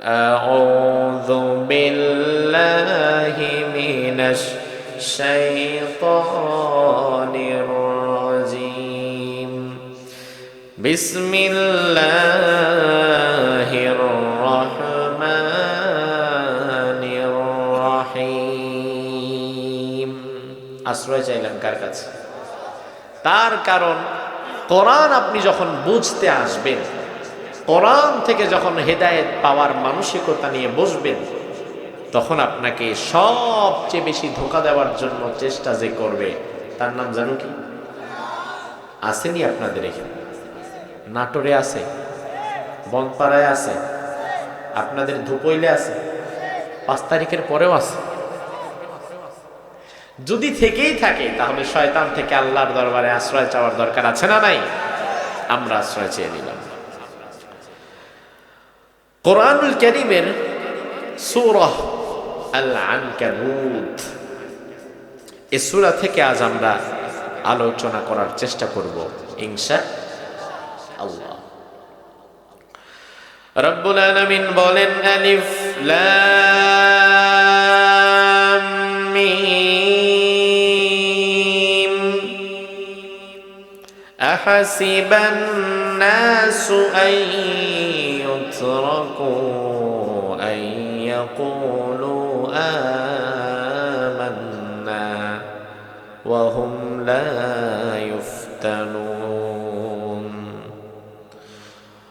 أعوذ بالله من الشيطان الرجيم بسم الله الرحمن الرحيم আশ্রয় চাইলাম কার কাছে? তার কারণ কোরআন আপনি যখন বুঝতে আসবেন, কোরআন থেকে যখন হেদায়েত পাওয়ার মানসিকতা নিয়ে বসবেন, তখন আপনাকে সবচেয়ে বেশি ধোঁকা দেওয়ার জন্য চেষ্টা যে করবে তার নাম জানো কি? আসেনি আপনাদের এখানে? নাটোরে আছে, বনপাড়ায় আছে, আপনাদের ধুপইলে আছে, 5 তারিখের পরেও আছে। যদি থেকেই থাকে তাহলে শয়তান থেকে আল্লাহর দরবারে আশ্রয় চাওয়ার দরকার আছে না নাই? আমরা আশ্রয় চেয়ে নিলাম। কোরআনুল কারীমের সূরা আল আনকাবুত, এই সূরা থেকে আজ আমরা আলোচনা করার চেষ্টা করব ইনশাআল্লাহ। রব্বুল আলামিন বলেন, আলিফ লাম মিম আহাসিবান নাসু আন يتركوا أن يقولوا آمنا وهم لا يفتنون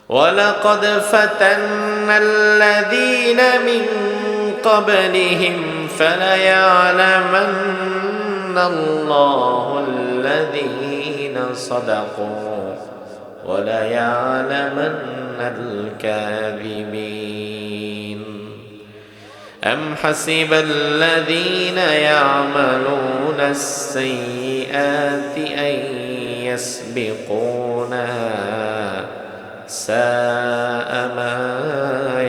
ولقد فتنا الذين من قبلهم فليعلمن الله الذين صدقوا وليعلمن الكاذبين أم حسب الذين يعملون السيئات أن يسبقونا ساء ما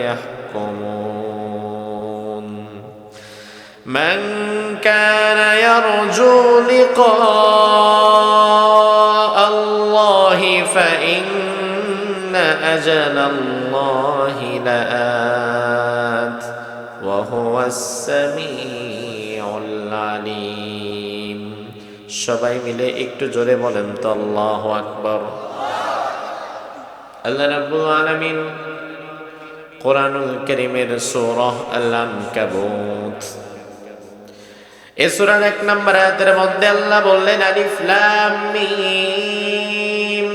يحكمون من كان يرجو لقاء الله فإن أجل الله لآت وهو السميع العليم। সবাই মিলে একটু জোরে বলেন তো আল্লাহু আকবার। আল্লাহ রাব্বুল আলামিন কোরআনুল কারীমের সূরা আল আনকাবুত, এই সূরার 1 নম্বর আয়াতের মধ্যে আল্লাহ বললেন, আলিফ লাম মিম।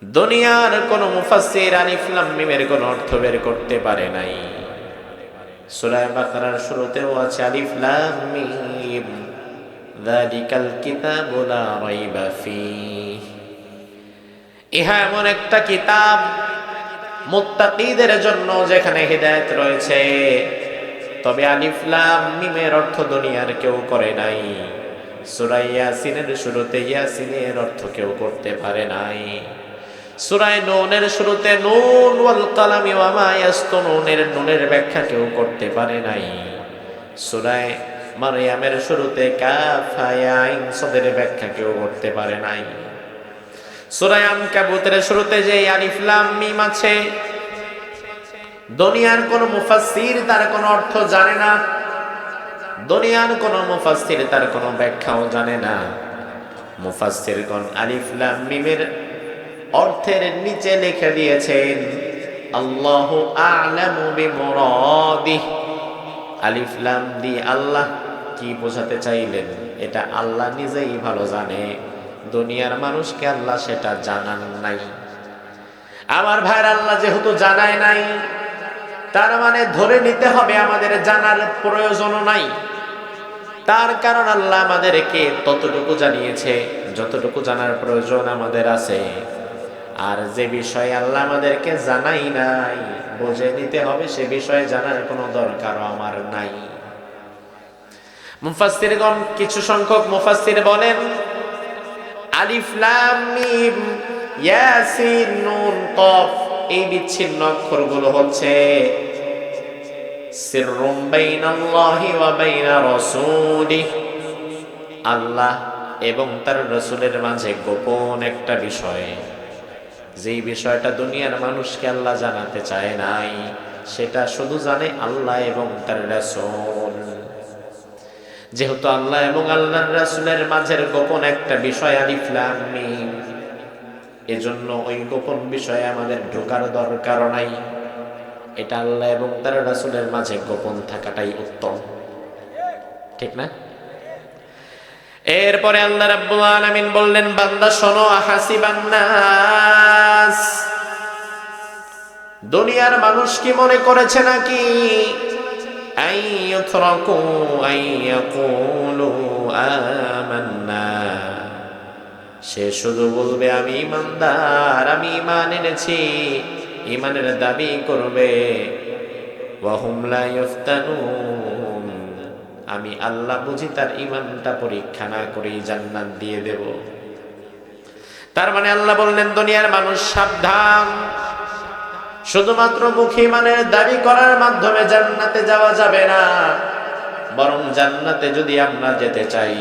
দুনিয়ার কোন মুফাসসির আলিফ লাম মিমের কোন অর্থ বের করতে পারে নাই। সূরা বাকারার শুরুতেও আছে আলিফ লাম মিম যালিকাল কিতাবু লা রাইবা ফীহ। ইহা এমন একটা কিতাব মুত্তাকীদের জন্য যেখানে হিদায়াত রয়েছে। তবে আলিফ লাম মিমের অর্থ দুনিয়ার কেউ করে নাই। সূরা ইয়াসিনের শুরুতে ইয়াসিনের অর্থ কেউ করতে পারে নাই। সূরা নূনের শুরুতে নুন ওয়াল কালামি ওয়া মা ইয়াসতুনুনের নুনের ব্যাখ্যা কেউ করতে পারে নাই। সূরা মারইয়ামের শুরুতে কাফ হা আইন সাদের ব্যাখ্যা কেউ করতে পারে নাই। সূরা আনকাবুতের শুরুতে যে আলিফ লাম মিম আছে, দুনিয়ার কোন মুফাসসির তার কোন অর্থ জানে না, দুনিয়ার কোন মুফাসসির তার কোন ব্যাখ্যাও জানে না। মুফাসসিরগণ আলিফ লাম মিমের অর্থের নিচে লিখে দিয়েছেন আল্লাহু আ'লামু বিমুরাদিহি। আলিফ লাম দিয়ে আল্লাহ কি বোঝাতে চাইলেন এটা আল্লাহ নিজেই ভালো জানে, দুনিয়ার মানুষকে আল্লাহ সেটা জানান নাই। আমার ভাইরা, আল্লাহ যেহেতু জানায় নাই, তার মানে ধরে নিতে হবে আমাদের জানার প্রয়োজনও নাই। তার কারণ আল্লাহ আমাদেরকে ততটুকু জানিয়েছে যতটুকু জানার প্রয়োজন আমাদের আছে। আর যে বিষয়ে আল্লাহ আমাদেরকে জানাই নাই, বুঝে নিতে হবে সে বিষয়ে জানার কোনো দরকারও আমার নাই। মুফাসসিরগণ, কিছু সংখ্যক মুফাসসির বলেন আলিফ লাম মিম ইয়াসিন নুন কফ, এই বিচ্ছিন্ন অক্ষরগুলো হচ্ছে সিররুম বাইনাল্লাহি ওয়া বাইনা রাসূলিহি, আল্লাহ এবং তার রাসূলের মাঝে গোপন একটা বিষয়। যেই বিষয়টা দুনিয়ার মানুষকে আল্লাহ জানাতে চায় নাই, সেটা শুধু জানে আল্লাহ এবং তার রাসূল। যেহেতু আল্লাহ এবং আল্লাহর রাসূলের মাঝের গোপন একটা বিষয় আলিফ লাম মিম, এজন্য ওই গোপন বিষয়ে আমাদের ঢোকার দরকার নাই। এটা আল্লাহ এবং তার রাসূলের মাঝে গোপন থাকাটাই উত্তম, ঠিক না? এরপরে আল্লাহ রাব্বুল আলামিন বললেন, বান্দা শোনো, আহাসিবান নাস, দুনিয়ার মানুষ কি মনে করেছে নাকি আইয়ুতরাকু আইয়াকুলু আমান্না, সে শুধু বলবে আমি ঈমানদার, আমি ঈমান এনেছি, ঈমানের দাবি করবে, ওয়া হুম লা ইফতানুন, আমি আল্লাহ বুঝি তার ঈমানটা পরীক্ষা না করেই জান্নাত দিয়ে দেব। তার মানে আল্লাহ বললেন দুনিয়ার মানুষ সাবধান, শুধুমাত্র মুখে ঈমানের দাবি করার মাধ্যমে জান্নাতে যাওয়া যাবে না, বরং জান্নাতে যদি আমরা যেতে চাই,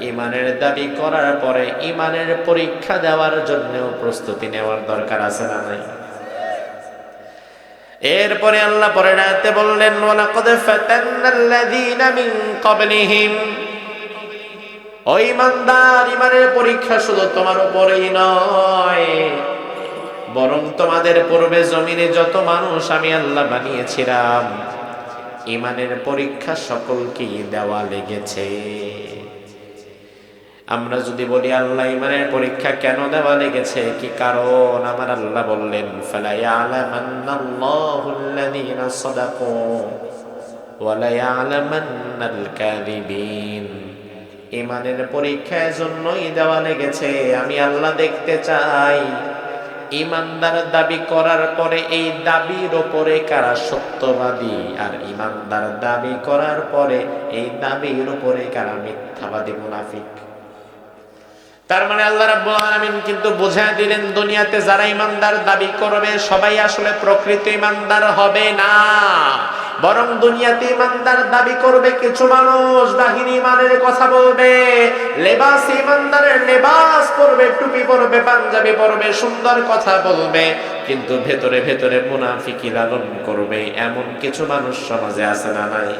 ঈমানের দাবি করার পরে ঈমানের পরীক্ষা দেওয়ার জন্যও প্রস্তুতি নেওয়ার দরকার আছে না নাই? এরপরে আল্লাহ পরের আয়াতে বললেন, ওয়ালাকাদ ফাতান্নাল্লাযীনা মিন ক্বাবলিহিম, ও ঈমানদার, ঈমানের পরীক্ষা শুধু তোমার উপরেই নয়, বরং তোমাদের পূর্বে জমিনে যত মানুষ আমি আল্লাহ বানিয়েছিলাম, ঈমানের পরীক্ষা সকলকেই দেওয়া লেগেছে। আমরা যদি বলি আল্লাহ ঈমানের পরীক্ষা কেন দেওয়া লেগেছে, কি কারণ, আমার আল্লাহ বললেন, ফালা ইয়ালামান্নাল্লাহুল্লাযীনা সাদাকু ওয়া লা ইয়ালামান্নাল কাযিবিন। ঈমানের পরীক্ষা এজন্যই দেওয়া লেগেছে, আমি আল্লাহ দেখতে চাই ঈমানদার দাবি করার পরে এই দাবির ওপরে কারা সত্যবাদী, আর ঈমানদার দাবি করার পরে এই দাবির ওপরে কারা মিথ্যাবাদী মুনাফিক। তার মানে আল্লাহ রাব্বুল আলামিন কিন্তু বুঝায় দিলেন, দুনিয়াতে যারা ঈমানদার দাবি করবে সবাই আসলে প্রকৃত ঈমানদার হবে না, বরং দুনিয়াতে ঈমানদার দাবি করবে কিছু মানুষ, বাহিনী ঈমানের কথা বলবে, লেবাস ঈমানদারের লেবাস পরবে, টুপি পরবে, পাঞ্জাবি পরবে, সুন্দর কথা বলবে, কিন্তু ভেতরে ভেতরে মুনাফিকি লালন করবে, এমন কিছু মানুষ সমাজে আছে না নাই?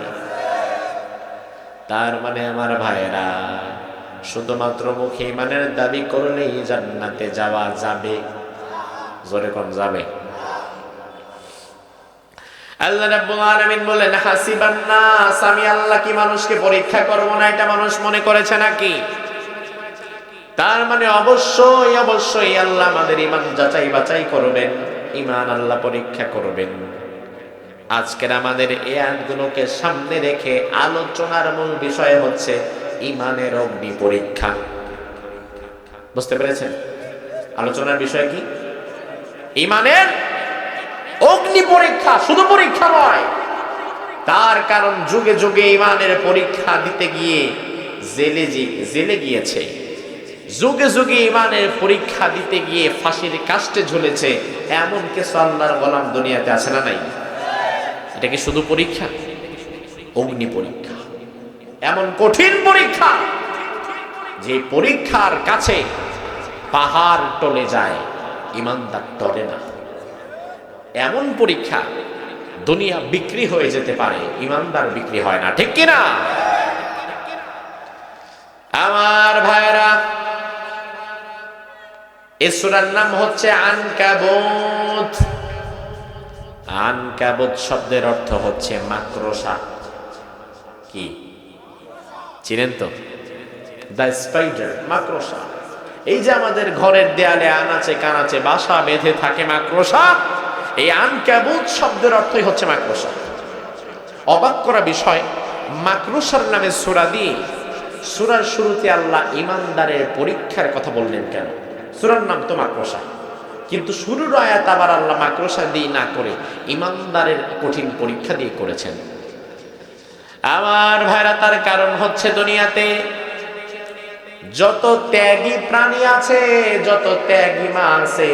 তার মানে আমার ভাইরা, শুধুমাত্র মুখে ঈমানের দাবি করলেই জান্নাতে যাওয়া যাবে? জোরে কোন যাবে? আল্লাহ রাব্বুল আলামিন বলেন, হাসিবান নাস, আমি আল্লাহ কি মানুষকে পরীক্ষা করব না, এটা মানুষ মনে করেছে নাকি? তার মানে অবশ্যই অবশ্যই আল্লাহ আমাদের ঈমান যাচাই বাছাই করবেন, ঈমান আল্লাহ পরীক্ষা করবেন। আজকের আমাদের এই আয়াতগুলোকে সামনে রেখে আলোচনার মূল বিষয় হচ্ছে ঈমানের অগ্নি পরীক্ষা। বুঝতে পেরেছেন? আলোচনার বিষয় কি? ঈমানের অগ্নি পরীক্ষা, শুধু পরীক্ষা নয়। তার কারণ যুগে যুগে ঈমানের পরীক্ষা দিতে গিয়ে জেলে গিয়েছে, যুগে যুগে ঈমানের পরীক্ষা দিতে গিয়ে ফাঁসির কাস্টে ঝুলেছে, এমন কিছু আল্লাহর গোলাম দুনিয়াতে আছে না নাই? এটা কি শুধু পরীক্ষা? অগ্নি পরীক্ষা, এমন কঠিন পরীক্ষা যে পরীক্ষার কাছে পাহাড় টলে যায়, ঈমানদার টলে না। এমন পরীক্ষা, দুনিয়া বিক্রি হয়ে যেতে পারে, ঈমানদার বিক্রি হয় না, ঠিক কিনা? আমার ভাইরা, এই সূরার নাম হচ্ছে আনকাবুত। আনকাবুত শব্দের অর্থ হচ্ছে মাকড়সা। কি চিনেন তো? দ্য স্পাইডার, মাকড়সা। এই যে আমাদের ঘরের দেয়ালে আনাচে কানাচে বাসা বেঁধে থাকে মাকড়সা, এই আনকাবুত শব্দের অর্থই হচ্ছে মাকড়সা। অবাক করা বিষয়, মাকড়সার নামে সূরা দিয়ে সূরার শুরুতে আল্লাহ ঈমানদারের পরীক্ষার কথা বললেন কেন? সূরার নাম তো মাকড়সা, কিন্তু শুরুর আয়াত আবার আল্লাহ মাকড়সা দিয়ে না করে ঈমানদারের কঠিন পরীক্ষা দিয়ে করেছেন। আমার ভাইরা, তার কারণ হচ্ছে দুনিয়াতে যত ত্যাগী প্রাণী আছে, যত ত্যাগী মা আছে,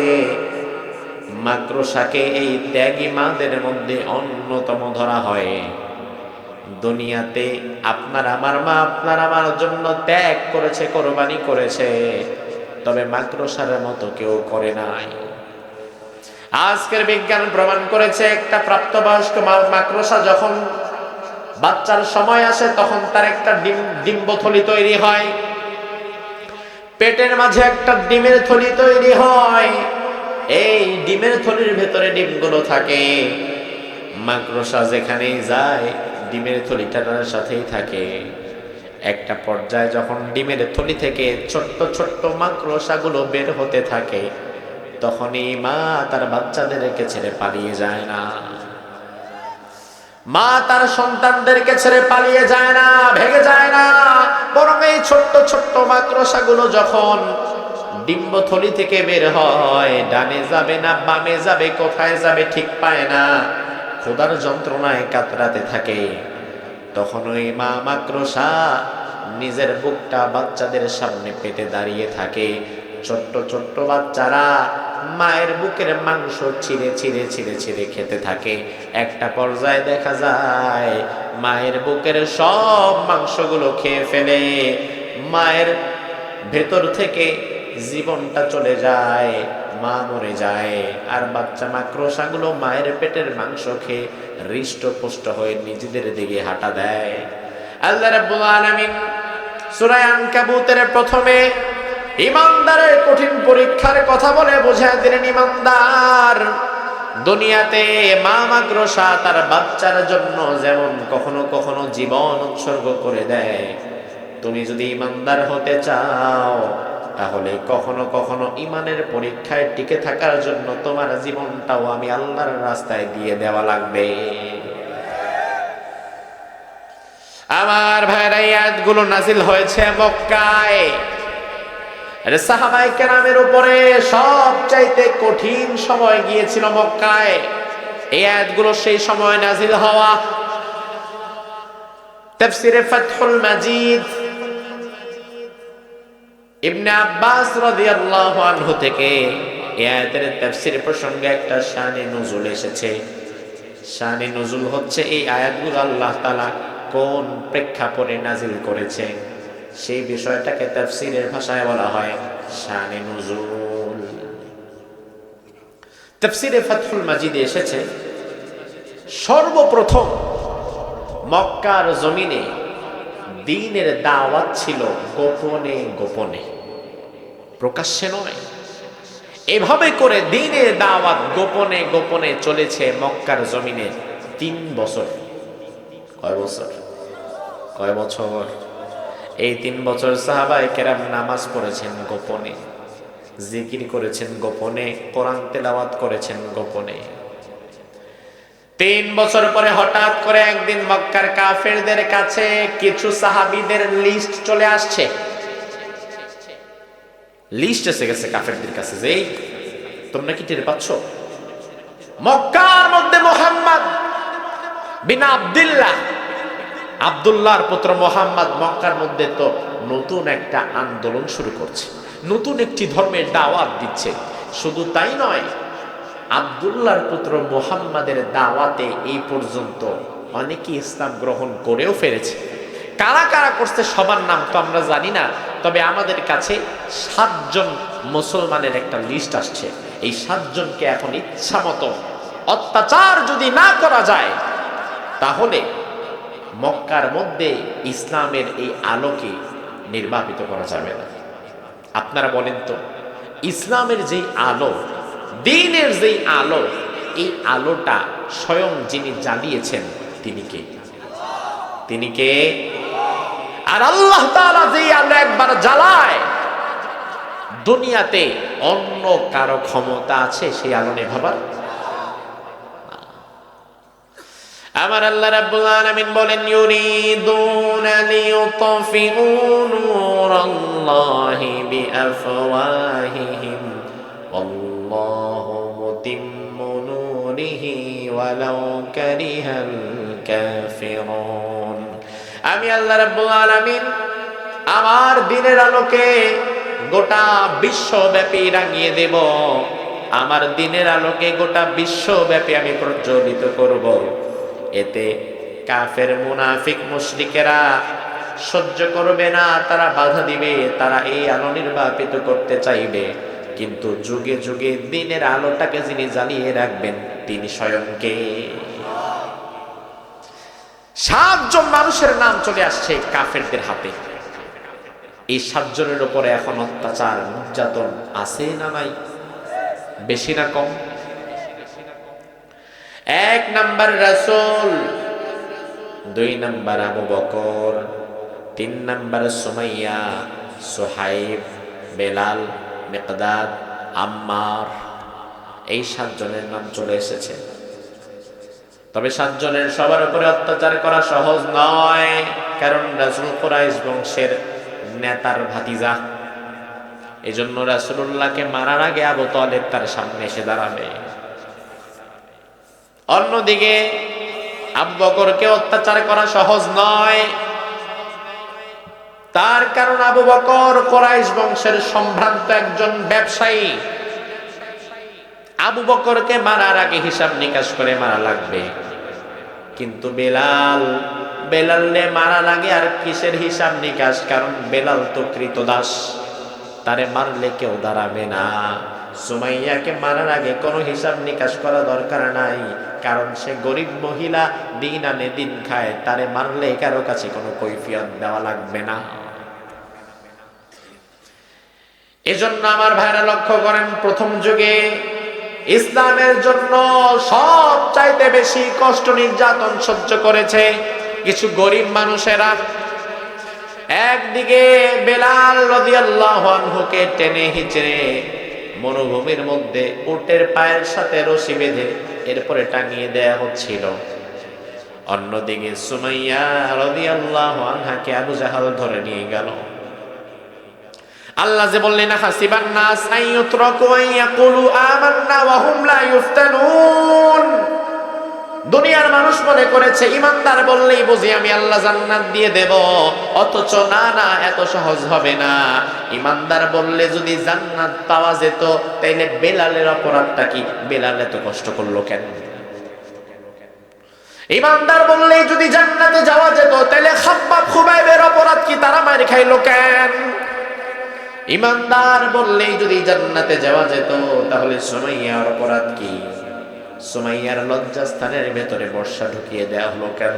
মাকড়সাকে এই ত্যাগী মাদের মধ্যে অন্যতম ধরা হয়। দুনিয়াতে আপনার আমার মা আপনার আমার জন্য ত্যাগ করেছে, কোরবানি করেছে, তবে মাকড়সার মতো কেউ করে নাই। আজকের বিজ্ঞান প্রমাণ করেছে একটা প্রাপ্তবয়স্ক মাকড়সা যখন বাচ্চার সময় আসে তখন তার একটা ডিম্বথলি তৈরি হয়, পেটের মাঝে একটা ডিমের থলি তৈরি হয়। এই ডিমের থলির ভেতরে ডিমগুলো থাকে। মাকড়সা যেখানেই যায় ডিমের থলিটা তার সাথেই থাকে। একটা পর্যায়ে যখন ডিমের থলি থেকে ছোট্ট ছোট্ট মাকড়সাগুলো বের হতে থাকে, তখনই মা তার বাচ্চাদেরকে ছেড়ে পালিয়ে যায় না। মা তার সন্তানদেরকে ছেড়ে পালিয়ে যায় না, ভেগে যায় না, বরং এই ছোট্ট ছোট্ট মাকড়সাগুলো যখন ডিম্বথলি থেকে বের হয়, ডানে যাবে না বামে যাবে, কোথায় যাবে ঠিক পায় না, ক্ষুধার যন্ত্রণায় কাতরাতে থাকে। তখন ওই মা মাকড়সা নিজের বুকটা বাচ্চাদের সামনে পেতে দাঁড়িয়ে থাকে। ছোট্ট ছোট্ট বাচ্চারা মায়ের বুকের মাংস ছিঁড়ে ছিঁড়ে ছিঁড়ে ছিঁড়ে খেতে থাকে। একটা পর্যায়ে দেখা যায় মায়ের বুকের সব মাংসগুলো খেয়ে ফেলে, মায়ের ভেতর থেকে জীবনটা চলে যায়, মা মরে যায়। আর বাচ্চা মাকড়সাগুলো মায়ের পেটের মাংস খেয়ে হৃষ্টপুষ্ট হয়ে নিজেদের দিকে হাঁটা দেয়। আল্লাহ রাব্বুল আলামিন সূরা আনকাবুতের প্রথমে ইমানদারের কঠিন পরীক্ষার কথা বলে বোঝায় দিলেন, ইমানদার দুনিয়াতে মা মাকড়সা তার বাচ্চার জন্য যেমন কখনো কখনো জীবন উৎসর্গ করে দেয়, তুমি যদি ইমানদার হতে চাও তাহলে কখনো কখনো ইমানের পরীক্ষায় টিকে থাকার জন্য তোমার জীবনটাও আমি আল্লাহর রাস্তায় দিয়ে দেওয়া লাগবে। আমার ভাইরা, এই আয়াতগুলো নাজিল হয়েছে মক্কায়। সাহাবায়ে কেরামের উপরে সবচাইতে কঠিন সময় গিয়েছিল মক্কায়। এই আয়াতগুলো সেই সময় নাজিল হওয়া। তাফসীরে ফাতহুল মাজিদ ইবনে আব্বাস রাদিয়াল্লাহু আনহু থেকে এই আয়াতের তাফসীর প্রসঙ্গে একটা শানে নুজুল এসেছে। শানে নুজুল হচ্ছে এই আয়াতগুলো আল্লাহ তাআলা কোন প্রেক্ষাপটে নাজিল করেছে, সেই বিষয়টাকে তাফসীরের ভাষায় বলা হয় শানে নুজুল। তাফসীরে ফাতহুল মাজিদে এসেছে, সর্বপ্রথম মক্কার জমিনে দ্বীনের দাওয়াত ছিল গোপনে গোপনে, প্রকাশ্যে নয়। এভাবে করে দ্বীনের দাওয়াত গোপনে গোপনে চলেছে মক্কার জমিনে 3 বছর। কয় বছর? কয় বছর? এই 3 বছর সাহাবায়ে কেরাম নামাজ পড়েছেন গোপনে, জিকির করেছেন গোপনে, কোরআন তেলাওয়াত করেছেন গোপনে। 3 বছর পরে হঠাৎ করে একদিন মক্কার কাফেরদের কাছে কিছু সাহাবীদের লিস্ট চলে আসছে। লিস্ট এসে গেছে কাফেরদের কাছে যে তোমরা কি টের পাচ্ছ মক্কার মধ্যে মুহাম্মদ বিন আব্দুল্লাহ, আব্দুল্লাহর পুত্র মুহাম্মদ মক্কার মধ্যে তো নতুন একটা আন্দোলন শুরু করছে, নতুন একটি ধর্মের দাওয়াত দিচ্ছে। শুধু তাই নয়, আব্দুল্লাহর পুত্র মুহাম্মাদের দাওয়াতে এই পর্যন্ত অনেকে ইসলাম গ্রহণ করেও ফেলেছে। কারা কারা করছে সবার নাম তো আমরা জানি না, তবে আমাদের কাছে 7 জন মুসলমানের একটা লিস্ট আসছে। এই 7 জনকে এখন ইচ্ছা মতো অত্যাচার যদি না করা যায় তাহলে মক্কার মধ্যে ইসলামের এই আলোকে নির্বাপিত করা যাবে না। আপনারা বলেন তো, ইসলামের যে আলো, দ্বীনের যে আলো, এই আলোটা স্বয়ং যিনি জ্বালিয়েছেন তিনি কে? তিনি কে? আর আল্লাহ তাআলা যে আলো একবার জ্বালায়, দুনিয়াতে অন্য কারো ক্ষমতা আছে সেই আলো নেভাবার? আমার আল্লাহ রাব্বুল আলামিন বলেন, ইউরিদুনা লিইউতফিউ নূরাল্লাহি বিআফওয়াহিহিম ওয়াল্লাহু মুতিম্মু নূরিহি ওয়ালাউ কারিহাল কাফিরুন। আমি আল্লাহ রাব্বুল আলামিন আমার দ্বীনের আলোকে গোটা বিশ্বব্যাপী রাঙিয়ে দেব। আমার দ্বীনের আলোকে গোটা বিশ্বব্যাপী আমি প্রজ্বলিত করব। এতে কাফের মুনাফিক মুশরিকেরা সহ্য করবে না, তারা বাধা দিবে, তারা এই আলো নির্বাপিত করতে চাইবে। কিন্তু যুগে যুগে দিনের আলোটাকে যিনি জ্বালিয়ে রাখবেন তিনি স্বয়ংকে। 7 জন মানুষের নাম চলে আসছে কাফেরদের হাতে। এই 7 জনের উপরে এখন অত্যাচার নির্যাতন আছে না নাই? বেশি না কম? 1 নাম্বার রাসূল, 2 নাম্বার আবু বকর, 3 নাম্বার সুমাইয়া, সুহাইব, বেলাল, মিকদাদ, আম্মার। এই 7 জনের নাম চলে এসেছে। তবে 7 জনের সবার উপরে অত্যাচার করা সহজ নয়, কারণ রাসূল কুরাইশ বংশের নেতার ভাতিজা। এজন্য রাসূলুল্লাহকে মারার আগে আবু তালেব তার সামনে এসে দাঁড়াবে। অন্যদিকে আবু বকরকে অত্যাচার করা সহজ নয়, তার কারণ আবু বকর কুরাইশ বংশের সম্ভ্রান্ত একজন ব্যবসায়ী। আবু বকরকে মারার আগে হিসাব নিকাশ করে মারা লাগবে। কিন্তু বেলালে মারা লাগে আর কিসের হিসাব নিকাশ? কারণ বেলাল তো ক্রীতদাস, তারে মারলে কেউ দাঁড়াবে না। সুমাইয়াকে মারার আগে কোনো হিসাব নিকাশ করা দরকার নাই, কারণ সে গরিব মহিলা, দিন আনে দিন খায়, তারে মারলে কারো কাছে কোনো কৈফিয়ত দেওয়া লাগবে না। এজন্য আমার ভাইরা লক্ষ্য করেন, প্রথম যুগে ইসলামের জন্য সব চাইতে বেশি কষ্ট নির্যাতন সহ্য করেছে কিছু গরিব মানুষেরা। একদিকে বেলাল রাদিয়াল্লাহু আনহুকে টেনে হিচড়ে মরুভূমির মধ্যে উটের পায়ের সাথে রশি বেঁধে এরপরে টাঙিয়ে দেয়া হচ্ছিল। অন্যদিকে সুমাইয়া রাদিয়াল্লাহু আনহাকে আবু জাহাল ধরে নিয়ে গেল। আল্লাহ যে বললেন, হাসিবান নাস আইয়ুতরাকু আইয়াকুলু আমান্না ওয়া হুম লা ইফতানুন। দুনিয়ার মানুষ মনে করেছে ইমানদার বললেই বুঝি আমি আল্লাহ জান্নাত দিয়ে দেব, অথচ না না, এত সহজ হবে না। ইমানদার বললে যদি জান্নাত পাওয়া যেত, তাইলে বেলালের অপরাধটা কি? বেলাল এত কষ্ট করলো কেন? ইমানদার বললেই যদি জান্নাতে যাওয়া যেত, তাইলে খাব্বাব খুবাইবের অপরাধ কি? তারা মার খাইলো কেন? ইমানদার বললেই যদি জান্নাতে যাওয়া যেত, তাহলে সুমাইয়ার অপরাধ কি? সুমাইয়ার লজ্জাস্থানের ভেতরে বর্ষা ঢুকিয়ে দেয়া হলো কেন?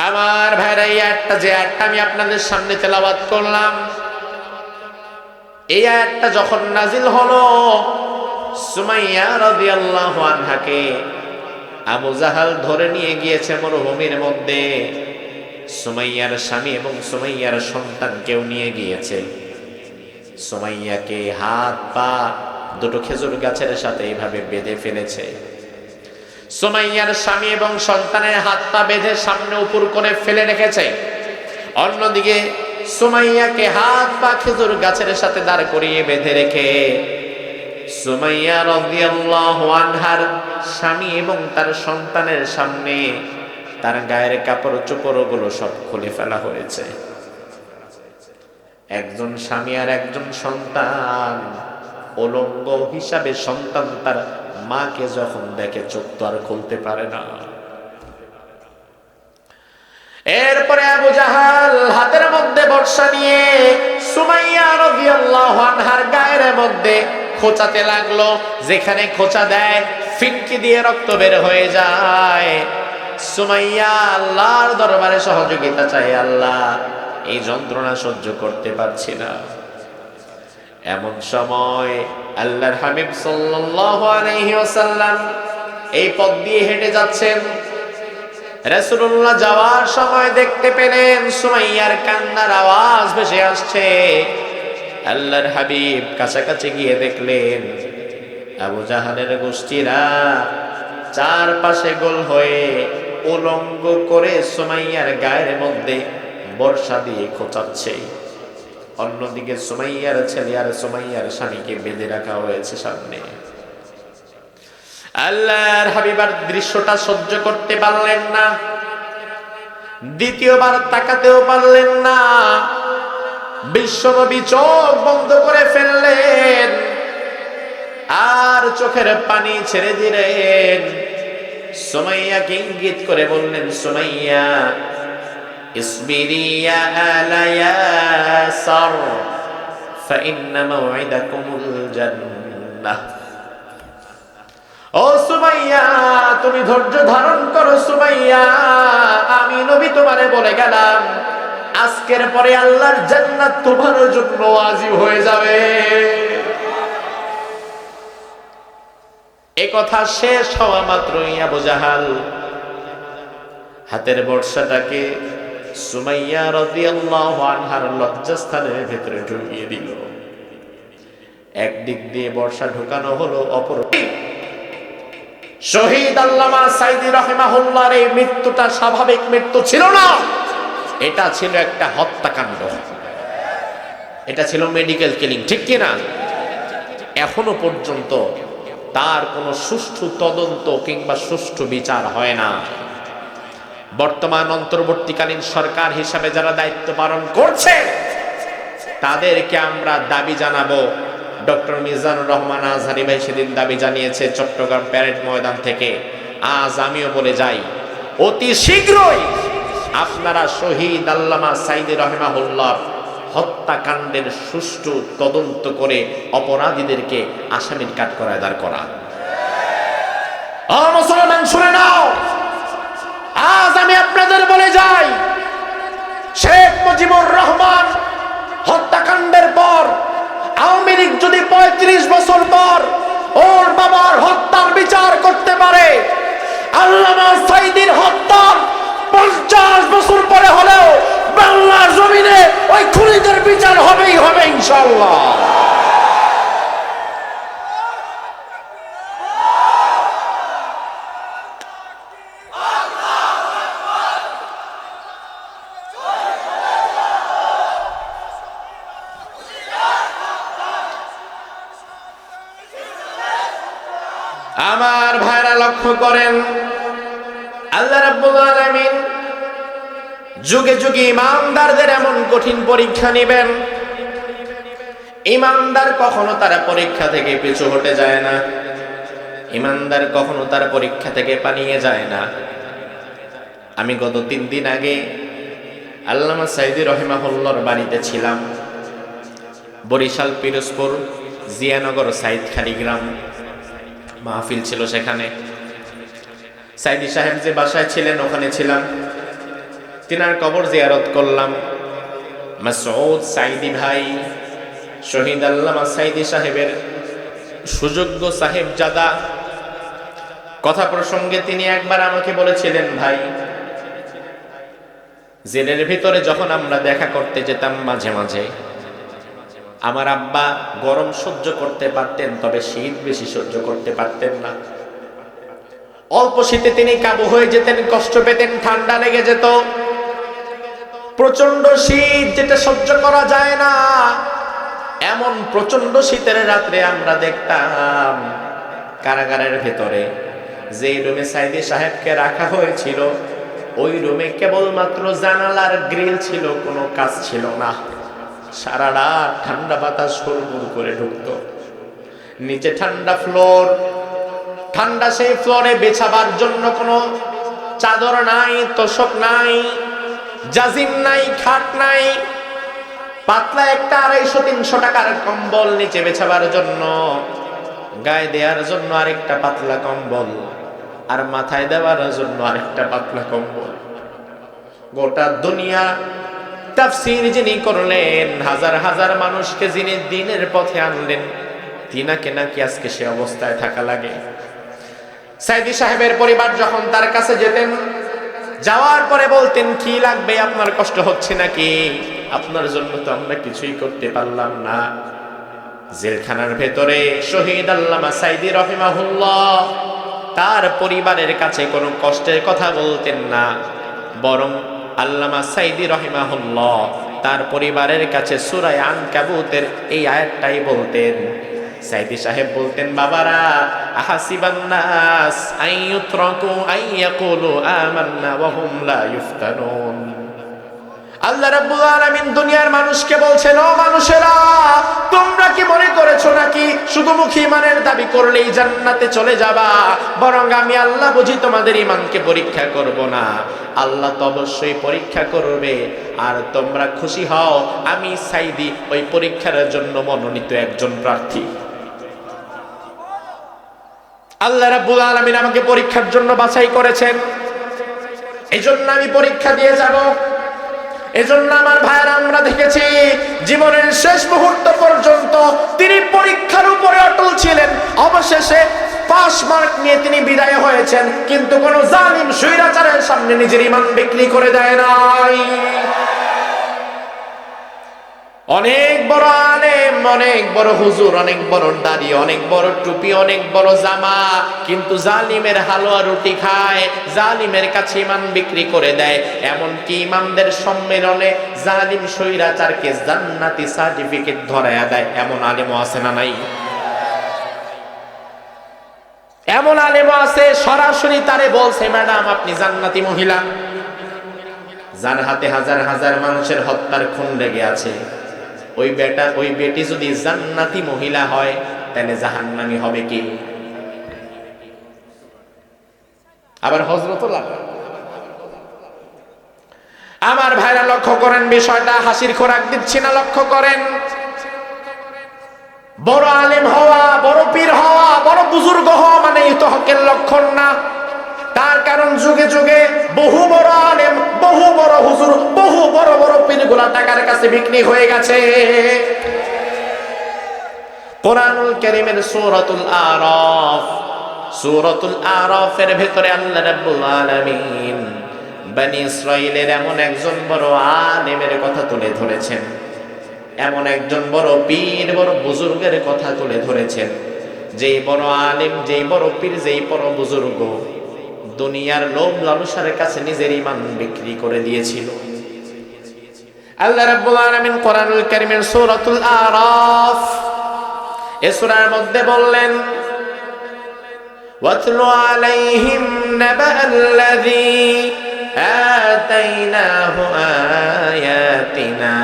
আমার ভাইরা, এই আয়াতটা যে আয়াতটা আমি আপনাদের সামনে তেলাওয়াত করলাম, এই আয়াতটা যখন নাজিল হলো, সুমাইয়া রাদিয়াল্লাহু আনহাকে আবু জাহাল ধরে নিয়ে গিয়েছে মরুভূমির মধ্যে। সুমাইয়ার স্বামী এবং সুমাইয়ার সন্তানকেও নিয়ে গিয়েছে। সুমাইয়াকে হাত পা দুটো খেজুর গাছের সাথে এইভাবে বেঁধে ফেলেছে। সুমাইয়ার স্বামী এবং সন্তানের হাত পা বেঁধে সামনে উপর করে ফেলে রেখেছে। অন্যদিকে সুমাইয়াকে হাত পা খেজুর গাছের সাথে দাঁড় করিয়ে বেঁধে রেখে সুমাইয়া রাদিয়াল্লাহু আনহার স্বামী এবং তার সন্তানের সামনে তার গায়ের কাপড় চোপড়গুলো সব খুলে ফেলা হয়েছে। একজন স্বামী আর একজন সন্তান উলঙ্গ হিসাবে, সন্তান তার মাকে যখন দেখে চোখ তো আর খুলতে পারে না। এরপরে আবু জাহাল হাতের মধ্যে বর্ষা নিয়ে সুমাইয়া রাদিয়াল্লাহু আনহার গায়ের মধ্যে খোঁচাতে লাগলো। যেখানে খোঁচা দেয় ফিটকি দিয়ে রক্ত বের হয়ে যায়। সুমাইয়া আল্লাহর দরবারে সহযোগিতা চাই, আল্লাহ এই যন্ত্রণা সহ্য করতে পারছি না। এমন সময় আল্লাহর হাবিব সাল্লাল্লাহু আলাইহি ওয়াসাল্লাম এই পথ দিয়ে হেঁটে যাচ্ছেন। রাসূলুল্লাহ যাওয়ার সময় দেখতে পেলেন সুমাইয়ার কান্নার আওয়াজ ভেসে আসছে। আল্লাহর হাবিব কাছাকাছি গিয়ে দেখলেন আবু জাহালের গোষ্ঠীরা চারপাশে গোল হয়ে উলঙ্গ করে সুমাইয়ার গায়ের মধ্যে বর্ষা দিয়ে খোঁচাচ্ছে। অন্যদিকে সুমাইয়ার ছেলে আর সুমাইয়ার স্বামীকে বেঁধে রাখা হয়েছে সামনে। আল্লাহর হাবিবার দৃশ্যটা সহ্য করতে পারলেন না, দ্বিতীয়বার তাকাতেও পারলেন না। বিশ্বনবী চোখ বন্ধ করে ফেললেন আর চোখের পানি ছেড়ে দিলেন। সুমাইয়াকে ইঙ্গিত করে বললেন, সুমাইয়া ইসবিরি ইয়া আলা ইয়াসার فإن موعدكم الجنة। ও সুমাইয়া, তুমি ধৈর্য ধারণ করো সুমাইয়া, আমি নবী তোমারে বলে গেলাম আজকের পরে আল্লাহর জান্নাত তোমার জন্য ওয়াজিব হয়ে যাবে। এই কথা শেষ হওয়া মাত্রই আবু জাহাল হাতের বর্ষাটাকে সুমাইয়া রাদিয়াল্লাহু আনহার লজ্জাস্থানের ভেতরে ঢুকিয়ে দিল। একদিক দিয়ে বর্ষা ঢুকানো হলো, অপর শহীদ আল্লামা সাইদি রাহিমাহুল্লাহর এই মৃত্যুটা স্বাভাবিক মৃত্যু ছিল না, এটা ছিল একটা হত্যাকাণ্ড, এটা ছিল মেডিকেল কিলিং, ঠিক কিনা? এখনো পর্যন্ত তার কোনো সুষ্ঠু তদন্ত কিংবা সুষ্ঠু বিচার হয় না। বর্তমান অন্তর্বর্তীকালীন সরকার হিসাবে যারা দায়িত্ব পালন করছে তাদেরকে আমরা দাবি জানাবো। ডক্টর মিজানুর রহমান আজহারী ভাই সেদিন দাবি জানিয়েছে চট্টগ্রাম প্যারেড ময়দান থেকে, আজ আমিও বলে যাই অতি শীঘ্রই আপনারা শহীদ আল্লামা সাইদি রাহিমাহুল্লাহ হত্যাকাণ্ডের সুষ্ঠু তদন্ত করে অপরাধীদেরকে আসামির কাঠগড়ায় দাঁড় করা। মুসলমান শুনে নাও, আজ আমি আপনাদের বলে যাই, শেখ মুজিবুর রহমান হত্যাকাণ্ডের পর আওয়ামী লীগ যদি ৩৫ বছর পর ওর বাবার হত্যার বিচার করতে পারে, আল্লামা সাইদির হত্যার ৫০ বছর পরে হলেও বাংলার জমিনে ওই খুনিদের বিচার হবেই হবে ইনশাআল্লাহ। আমার ভাইরা লক্ষ্য করেন, আল্লাহ রাব্বুল আলামিন যুগে যুগে ইমানদারদের এমন কঠিন পরীক্ষা নেবেন, ইমানদার কখনো তারা পরীক্ষা থেকে পিছু হটে যায় না, ইমানদার কখনো তার পরীক্ষা থেকে পালিয়ে যায় না। আমি গত 3 দিন আগে আল্লামা সাইদি রাহিমাহুল্লাহর বাড়িতে ছিলাম, বরিশাল পিরোজপুর জিয়ানগর সাইদখালী গ্রাম, মাহফিল ছিল সেখানে। সাইদি সাহেব যে বাসায় ছিলেন ওখানে ছিলাম, তিনার কবর জিয়ারত করলাম। মাসউদ সাইদি ভাই শহীদ আল্লামা সাইদি সাহেবের সুযোগ্য সাহেবজাদা, কথা প্রসঙ্গে তিনি একবার আমাকে বলেছিলেন, ভাই জেলের ভিতরে যখন আমরা দেখা করতে যেতাম মাঝে মাঝে, আমার আব্বা গরম সহ্য করতে পারতেন, তবে শীত বেশি সহ্য করতে পারতেন না। অল্প শীতে তিনি কাবু হয়ে যেতেন, কষ্ট পেতেন, ঠান্ডা লেগে যেত। প্রচন্ড শীত যেটা সহ্য করা যায় না, এমন প্রচন্ড শীতের রাত্রে আমরা দেখতাম কারাগারের ভেতরে যে রুমে সাইদি সাহেবকে রাখা হয়েছিল, ওই রুমে কেবলমাত্র জানালার গ্রিল ছিল, কোনো কাজ ছিল না। সারা রাত ঠান্ডা বাতাস হুড়মুড় করে ঢুকতো। নিচে ঠান্ডা ফ্লোর, ঠান্ডা সেই ফ্লোরে বেছাবার জন্য কোনো চাদর নাই, তোশক নাই, জাজিম নাই, খাট নাই, পাতলা একটা ২৫০-৩০০ টাকার কম্বল নিচে বেছাবার জন্য, গায়ে দেওয়ার জন্য আরেকটা পাতলা কম্বল, আর মাথায় দেওয়ার জন্য আরেকটা পাতলা কম্বল। গোটা দুনিয়া তাফসীর যিনি করলেন, হাজার হাজার মানুষকে যিনি দ্বীনের পথে আনলেন, তিনাকে নাকি আজকে সে অবস্থায় থাকা লাগে। সাইদি সাহেবের পরিবার যখন তার কাছে যেতেন, যাওয়ার পরে বলতেন, কি লাগবে, আপনার কষ্ট হচ্ছে নাকি? আপনার জন্য তো আমরা কিছুই করতে পারলাম না। জেলখানার ভেতরে শহীদ আল্লামা সাইদি রাহিমাহুল্লাহ তার পরিবারের কাছে কোনো কষ্টের কথা বলতেন না, বরং আল্লামা সাইদি রাহিমাহুল্লাহ তার পরিবারের কাছে সূরা আনকাবুতের এই আয়াতটাই বলতেন। সাইদি সাহেব বলতেন, বাবারা, আহাসিবান নাস আইয়ুতরাকু আইয়াকুলু আমান্না ওয়া হুম লা ইফতানুন। আল্লাহ রাব্বুল আলামিন দুনিয়ার মানুষকে বলছেন, ও মানুষেরা, তোমরা কি মনে করেছো নাকি শুধু মুখে ঈমানের দাবি করলেই জান্নাতে চলে যাবা? বরং আমি আল্লাহ বুঝি তোমাদের ঈমানকে পরীক্ষা করব না? আল্লাহ তো অবশ্যই পরীক্ষা করবে। আর তোমরা খুশি হও, আমি সাইদি ওই পরীক্ষার জন্য মনোনীত একজন প্রার্থী। আল্লাহ রাব্বুল আলামিন আমাকে পরীক্ষার জন্য বাছাই করেছেন, এজন্য আমি পরীক্ষা দিয়ে যাব। এজন্য আমার ভাইয়েরা, আমরা দেখেছি জীবনের শেষ মুহূর্ত পর্যন্ত তিনি পরীক্ষার উপরে অটল ছিলেন। অবশেষে পাস মার্ক নিয়ে তিনি বিদায় হয়েছেন, কিন্তু কোন জালিম স্বৈরাচারের সামনে নিজের ঈমান বিক্রি করে দেয় নাই। অনেক বড় আলেম, অনেক বড় হুজুর, অনেক বড় দাড়ি, অনেক বড় টুপি, অনেক বড় জামা, কিন্তু জালিমের হালুয়া রুটি খায়, জালিমের কাছে ঈমান বিক্রি করে দেয়। এমনকি ইমামদের সম্মেলনে জালিম স্বৈরাচারকে জান্নাতি সার্টিফিকেট ধরায়া দেয়। এমন আলেমও আছে না নাই? এমন আলেমও আছে সরাসরি তারে বলছে, ম্যাডাম আপনি জান্নাতি মহিলা। যার হাতে হাজার হাজার মানুষের হত্যার খুন লেগে আছে, ওই বেটি যদি জান্নাতি মহিলা হয়, তাহলে জাহান্নামী হবে কি? আবার হযরত লাগবে। আমার ভাইরা লক্ষ্য করেন বিষয়টা, হাসির খোরাক দিচ্ছি না, লক্ষ্য করেন। বড় আলেম হওয়া, বড় পীর হওয়া, বড় বুজুর্গ হওয়া মানে তো হকের লক্ষণ না। তার কারণ যুগে যুগে বহু বড় আলেম, বহু বড় হুজুর, বহু বড় বড় পীরগুলা টাকার কাছে বিক্রি হয়ে গেছে। কোরআনুল কারীমের সূরাতুল আরাফের ভেতরে আল্লাহ রাব্বুল আলামিন বনি ইসরাইলের এমন একজন বড় আলেমের কথা তুলে ধরেছেন, এমন একজন বড় পীর, বড় বুজুর্গের কথা তুলে ধরেছেন, যেই বড় আলেম, যেই বড় পীর, যেই বড় বুজুর্গ দুনিয়ার লোভ লালসার কাছে নিজের ঈমান বিক্রি করে দিয়েছিল। আল্লাহ রাব্বুল আলামিন কোরআনুল কারীমের সূরাতুল আরাফ এই সূরার মধ্যে বললেন, ওয়াতলু আলাইহিম নাবাআল্লাযী আতাইনাহু আয়াতিনা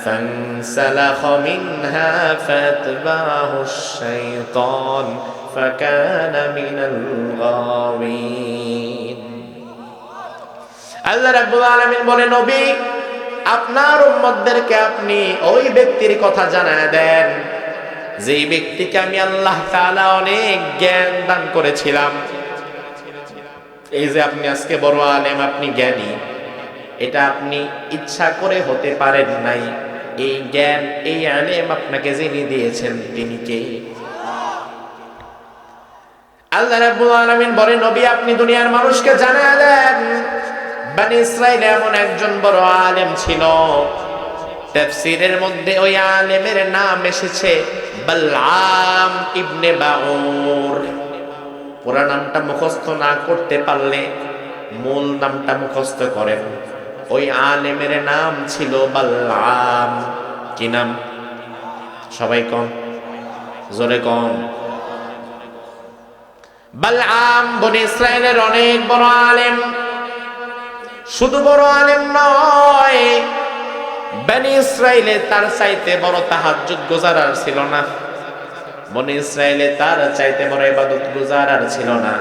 ফানসালাখা মিনহা ফাতবাহুশ শাইতান ফাকানা মিনাল গাওয়িন। আল্লাহ রাব্বুল আলামিন বলেন, নবী আপনার উম্মতদেরকে আপনি ওই ব্যক্তির কথা জানায় দেন, যেই ব্যক্তিকে আমি আল্লাহ তাআলা অনেক জ্ঞান দান করেছিলাম। এই যে আপনি আজকে বড় আলেম, আপনি জ্ঞানী, এটা আপনি ইচ্ছা করে হতে পারেন নাই। এই জ্ঞান, এই আলেম আপনাকে যিনি দিয়েছেন তিনি কে? আল্লাহ রাব্বুল আলামিন বলেন, নবী আপনি দুনিয়ার মানুষকে জানায় দেন, বনি ইসরাইলে এমন একজন বড় আলেম ছিল। তাফসীরের মধ্যে ওই আলেমের নাম এসেছে বালআম ইবনে বাউর। পুরা নামটা মুখস্থ না করতে পারলে মূল নামটা মুখস্থ করেন। ওই আলেমের নাম ছিল বালআম। কি নাম? সবাই কম, জোরে কম। বালআম বনি ইসরাইলের অনেক বড় আলেম। শুধু বড় আলেম নয়, বনি ইসরাইলে তার চাইতে বড় তাহাজ্জুদ গুজার আর ছিল না। বনি ইসরাইলে তার চাইতে বড় ইবাদত গুজার আর ছিল না।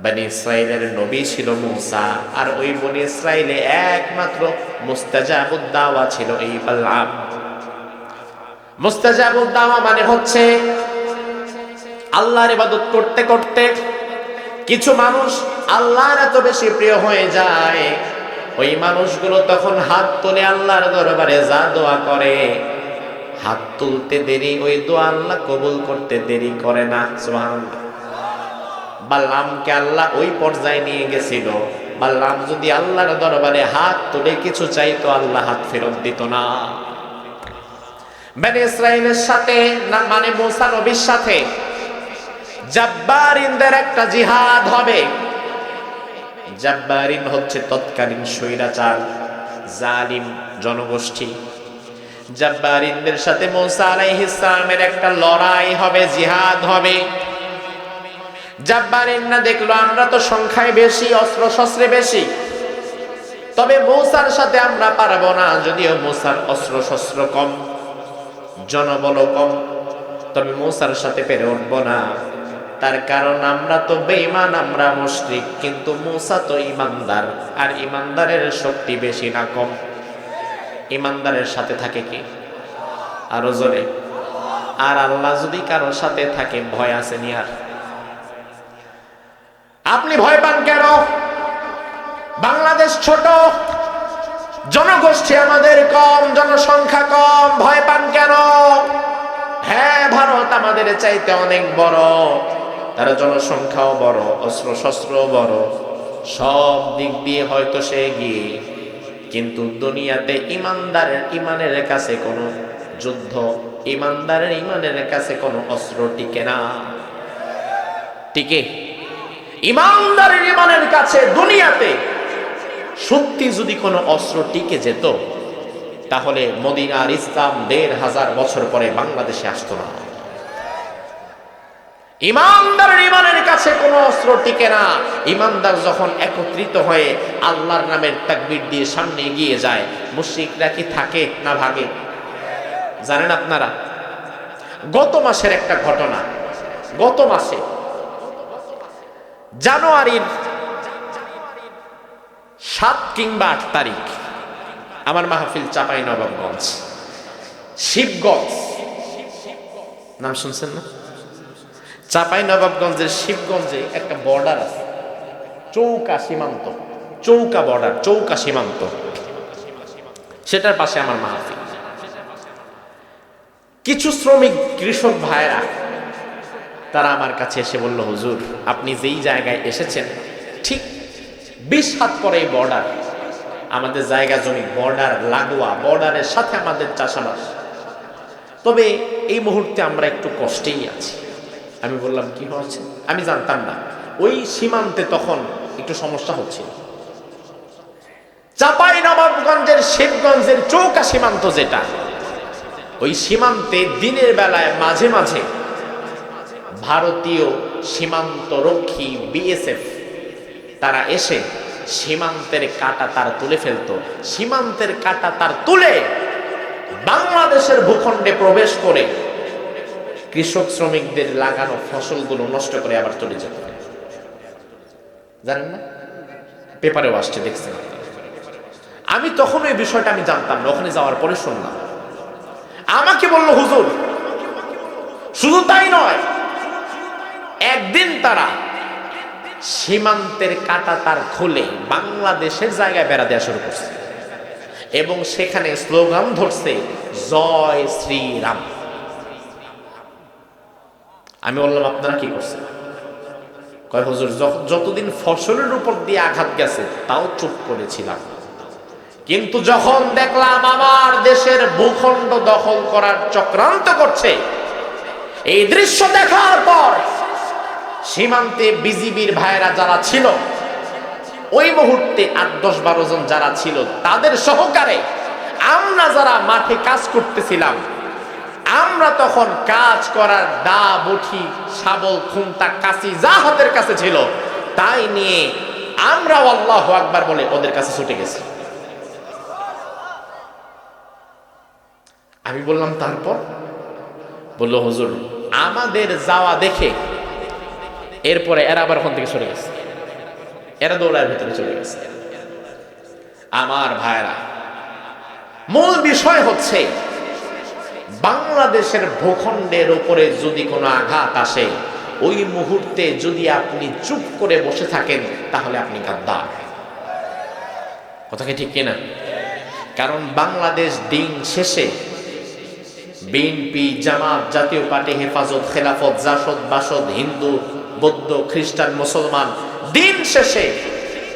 বনি ইসরাইলের নবী ছিল মূসা, আর ওই বনি ইসরাইলে একমাত্র মুস্তাজাবুদ দাওয়া ছিল এই বালআম। মুস্তাজাবুদ দাওয়া মানে হচ্ছে আল্লাহর ইবাদত করতে করতে কিছু মানুষ আল্লাহর এত বেশি প্রিয় হয়ে যায়, ওই মানুষগুলো তখন হাত তুলে আল্লাহর দরবারে যা দোয়া করে, হাত তুলতে দেরি, ওই দোয়া আল্লাহ কবুল করতে দেরি করে না। সুবহানাল্লাহ। বালআমকে আল্লাহ ওই পর্যায়ে নিয়ে গেছিল, বালআম যদি আল্লাহর দরবারে হাত তুলে কিছু চাইতো, আল্লাহ হাত ফেরত দিত না। বনি ইসরাইলের সাথে না, মানে মূসা নবীর সাথে জাব্বারিনদের একটা জিহাদ হবে। জাব্বারিন হচ্ছে তৎকালীন স্বৈরাচার, জালিম জনগোষ্ঠী। জাব্বারিনদের সাথে মূসা আলাইহিস সালামের একটা লড়াই হবে, জিহাদ হবে। জাব্বারিনরা দেখলো আমরা তো সংখ্যায় বেশি, অস্ত্র শস্ত্রে বেশি, তবে মূসার সাথে আমরা পারবো না, যদিও মূসার অস্ত্র শস্ত্র কম, জনবল কম, তবে মূসার সাথে পেরে উঠবো না। তার কারণ আমরা তো বেঈমান, আমরা মুশরিক, কিন্তু মূসা তো ইমানদার, আর ইমানদারের শক্তি বেশি না কম? ইমানদারের সাথে থাকে কি? আরো জোরে। আর আল্লাহ যদি কারোর সাথে থাকে, ভয় আছে নি? আর আপনি ভয় পান কেন? বাংলাদেশ ছোট, জনগোষ্ঠী আমাদের কম, জনসংখ্যা কম, ভয় পান কেন? হ্যাঁ, ভারত আমাদের চাইতে অনেক বড়, তার জনসংখ্যাও বড়, অস্ত্র শস্ত্রও বড়, সব দিক দিয়ে হয়তো সে এগিয়ে, কিন্তু দুনিয়াতে ইমানদারের ইমানের কাছে কোনো যুদ্ধ, ইমানদারের ইমানের কাছে কোনো অস্ত্র টিকে না। টিকে? ইমানদারের ইমানের কাছে দুনিয়াতে সত্যি যদি কোনো অস্ত্র টিকে যেত, তাহলে মদিনার ইসলাম ১৫০০ বছর পরে বাংলাদেশে আসতো না। ইমানদারের ইমানের কাছে কোনো অস্ত্র টিকে না। ইমানদার যখন একত্রিত হয়ে আল্লাহর নামের তাকবীর দিয়ে সামনে এগিয়ে যায়, মুশরিকরা কি থাকে না ভাগে? জানেন আপনারা, গত মাসের একটা ঘটনা, গত মাসে জানুয়ারির ৭ কিংবা ৮ তারিখ আমার মাহফিল চাঁপাইনবাবগঞ্জ, শিবগঞ্জ, নাম শুনছেন না? চাঁপাইনবাবগঞ্জের শিবগঞ্জে একটা বর্ডার আছে, চৌকা সীমান্ত, চৌকা বর্ডার, চৌকা সীমান্ত, সেটার পাশে আমার মাহফিল। কিছু শ্রমিক কৃষক ভাইরা তারা আমার কাছে এসে বলল, হুজুর আপনি যেই জায়গায় এসেছেন ঠিক ২০ হাত পরে বর্ডার, আমাদের জায়গা জমি বর্ডার লাগোয়া, বর্ডারের সাথে আমাদের চাষাবাস, তবে এই মুহূর্তে আমরা একটু কষ্টেই আছি। আমি বললাম কি হচ্ছে? আমি জানতাম না ওই সীমান্তে তখন একটু সমস্যা হচ্ছিল। চাঁপাইনবাবগঞ্জের শিবগঞ্জের চৌকা সীমান্ত যেটা, ওই সীমান্তে দিনের বেলায় মাঝে মাঝে ভারতীয় সীমান্ত রক্ষী বিএসএফ তারা এসে সীমান্তের কাঁটা তার তুলে ফেলতো, সীমান্তের কাঁটা তার তুলে বাংলাদেশের ভূখণ্ডে প্রবেশ করে কৃষক শ্রমিকদের লাগানো ফসলগুলো নষ্ট করে আবার চলে যেত। জানেন না? পেপারেও আসছে, দেখছেন। আমি তখন এই বিষয়টা আমি জানতাম না, ওখানে যাওয়ার পরে শুনলাম। আমাকে বলল, হুজুর শুধু তাই নয়, একদিন তারা সীমান্তের কাঁটা তার খুলে বাংলাদেশের জায়গায় বেড়া দেওয়া শুরু করছে এবং সেখানে স্লোগান ধরছে, জয় শ্রীরাম। আমি বললাম আপনারা কি করছেন? কয় হুজুর যতদিন ফসলের উপর দিয়ে আঘাত গেছে তাও চুপ করেছিলাম, কিন্তু যখন দেখলাম আমার দেশের ভূখণ্ড দখল করার চক্রান্ত করছে, এই দৃশ্য দেখার পর সীমান্তে বিজিবির ভাইরা যারা ছিল, ওই মুহূর্তে ৮-১০-১২ জন যারা ছিল, তাদের সহকারে আমরা যারা মাঠে কাজ করতেছিলাম, আমরা তখন কাজ করার দা, বটি, শাবল, খুন্তা, কাঁচি যা হাতের কাছে ছিল তাই নিয়ে আমরা আল্লাহু আকবার বলে ওদের কাছে ছুটে গেছি। আমি বললাম তারপর? বলল, হুজুর আমাদের যাওয়া দেখে এরপরে এরা আবার ওখান থেকে সরে গেছে, এরা দৌড়ার ভিতরে চলে গেছে। আমার ভাইরা, মূল বিষয় হচ্ছে বাংলাদেশের ভূখণ্ডের উপরে যদি কোনো আঘাত আসে, ওই মুহূর্তে যদি আপনি চুপ করে বসে থাকেন তাহলে আপনি গাদ্দার। কথা কি ঠিক কিনা? কারণ বাংলাদেশ দিন শেষে বিএনপি, জামাত, জাতীয় পার্টি, হেফাজত, খেলাফত, জাসদ, বাসদ, হিন্দু, বৌদ্ধ, খ্রিস্টান, মুসলমান, দিন শেষে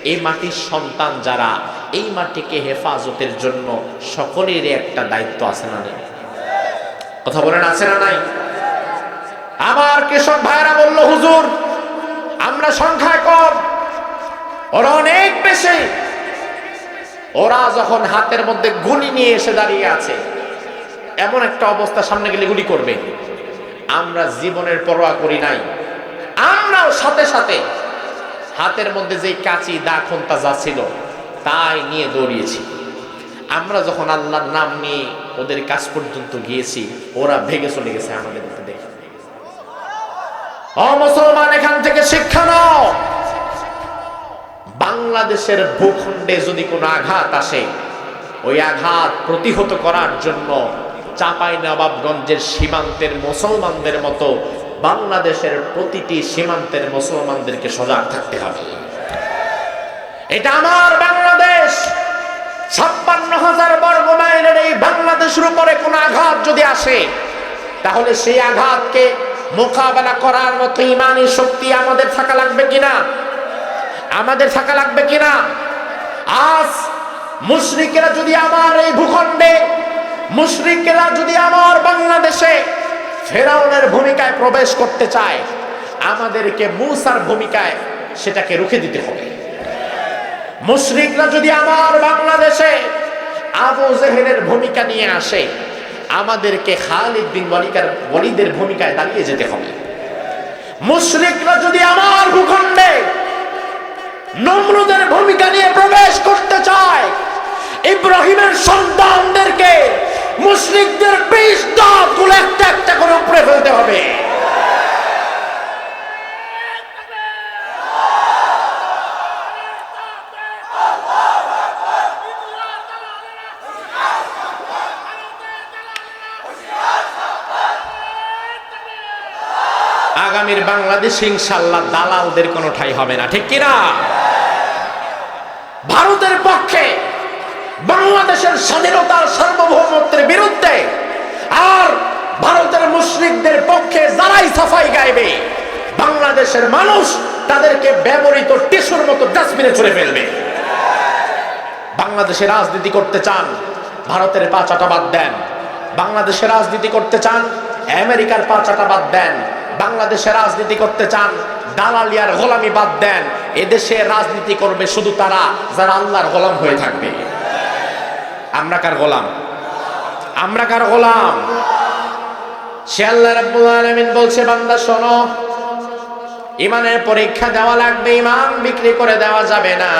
এই মাটির সন্তান যারা, এই মাটিকে হেফাজতের জন্য সকলেরই একটা দায়িত্ব আছে না নেই? কথা বলেন, আছে না নাই? আমার কৃষক ভাইরা বলল, হুজুর আমরা সংখ্যায় কম, ওরা অনেক বেশি। ওরা যখন হাতের মধ্যে গুলি নিয়ে এসে দাঁড়িয়ে আছে, এমন একটা অবস্থা, সামনে গেলে গুলি করবে, আমরা জীবনের পরোয়া করি নাই। আমরাও সাথে সাথে হাতের মধ্যে যে কাঁচি, দা, খুন্তা যা ছিল তাই নিয়ে দৌড়িয়েছি। আমরা যখন আল্লাহর নাম নিয়ে ওদের কাছ পর্যন্ত গিয়েছি, ওরা ভেগে চলে গেছে আমাদের দেখে। ও মুসলমান, এখান থেকে শিক্ষা নাও। বাংলাদেশের ভূখণ্ডে যদি কোনো আঘাত আসে, ওই আঘাত প্রতিহত করার জন্য চাঁপাইনবাবগঞ্জের সীমান্তের মুসলমানদের মতো বাংলাদেশের প্রতিটি সীমান্তের মুসলমানদেরকে সজাগ থাকতে হবে। এটা আমার বাংলাদেশ। 56,000 বর্গ মাইলের এই বাংলাদেশের উপরে কোনো আঘাত যদি আসে, তাহলে সেই আঘাতকে মোকাবেলা করার মতো ইমানি শক্তি আমাদের থাকা লাগবে কিনা? আমাদের থাকা লাগবে কিনা? আজ মুশরিকেরা যদি আমার এই ভূখণ্ডে, মুশরিকেরা যদি আমার বাংলাদেশে ফেরাউনের ভূমিকায় প্রবেশ করতে চায়, আমাদেরকে মূসার ভূমিকায় সেটাকে রুখে দিতে হবে। মুশরিকরা যদি আমার বাংলাদেশে আবু জেহেলের ভূমিকা নিয়ে আসে, আমাদেরকে খালিদ বিন ওয়ালিদের ভূমিকায় দাঁড়িয়ে যেতে হবে। মুশরিকরা যদি আমার ভূখণ্ডে নমরুদের ভূমিকা নিয়ে প্রবেশ করতে চায়, ইব্রাহিমের সন্তানদেরকে মুশরিকদের 20 দাঁতগুলো একটা একটা করে উপড়ে ফেলতে হবে। আগামীর বাংলাদেশ ইনশাআল্লাহ দালালদের কোনো ঠাঁই হবে না, ঠিক কিনা? ভারতের পক্ষে বাংলাদেশের স্বাধীনতার সার্বভৌমত্বের বিরুদ্ধে আর ভারতের মুশরিকদের পক্ষে যারাই সাফাই গাইবে, বাংলাদেশের মানুষ তাদেরকে ব্যবহৃত টিস্যুর মতো ডাস্টবিনে ছুঁড়ে ফেলবে। বাংলাদেশে রাজনীতি করতে চান, ভারতের পা চাটা বাদ দেন। বাংলাদেশে রাজনীতি করতে চান, আমেরিকার পা চাটা বাদ দেন। বাংলাদেশে রাজনীতি করতে চান, দালালিয়ার গোলামি বাদ দেন। এদেশে রাজনীতি করবে শুধু তারা যারা আল্লাহর গোলাম হয়ে থাকবে। আমরা কার গোলাম? আমরা কার গোলাম? সে আল্লাহ রাব্বুল আলামিন বলছে, বান্দা শোনো, ইমানের পরীক্ষা দেওয়া লাগবে, ইমান বিক্রি করে দেওয়া যাবে না।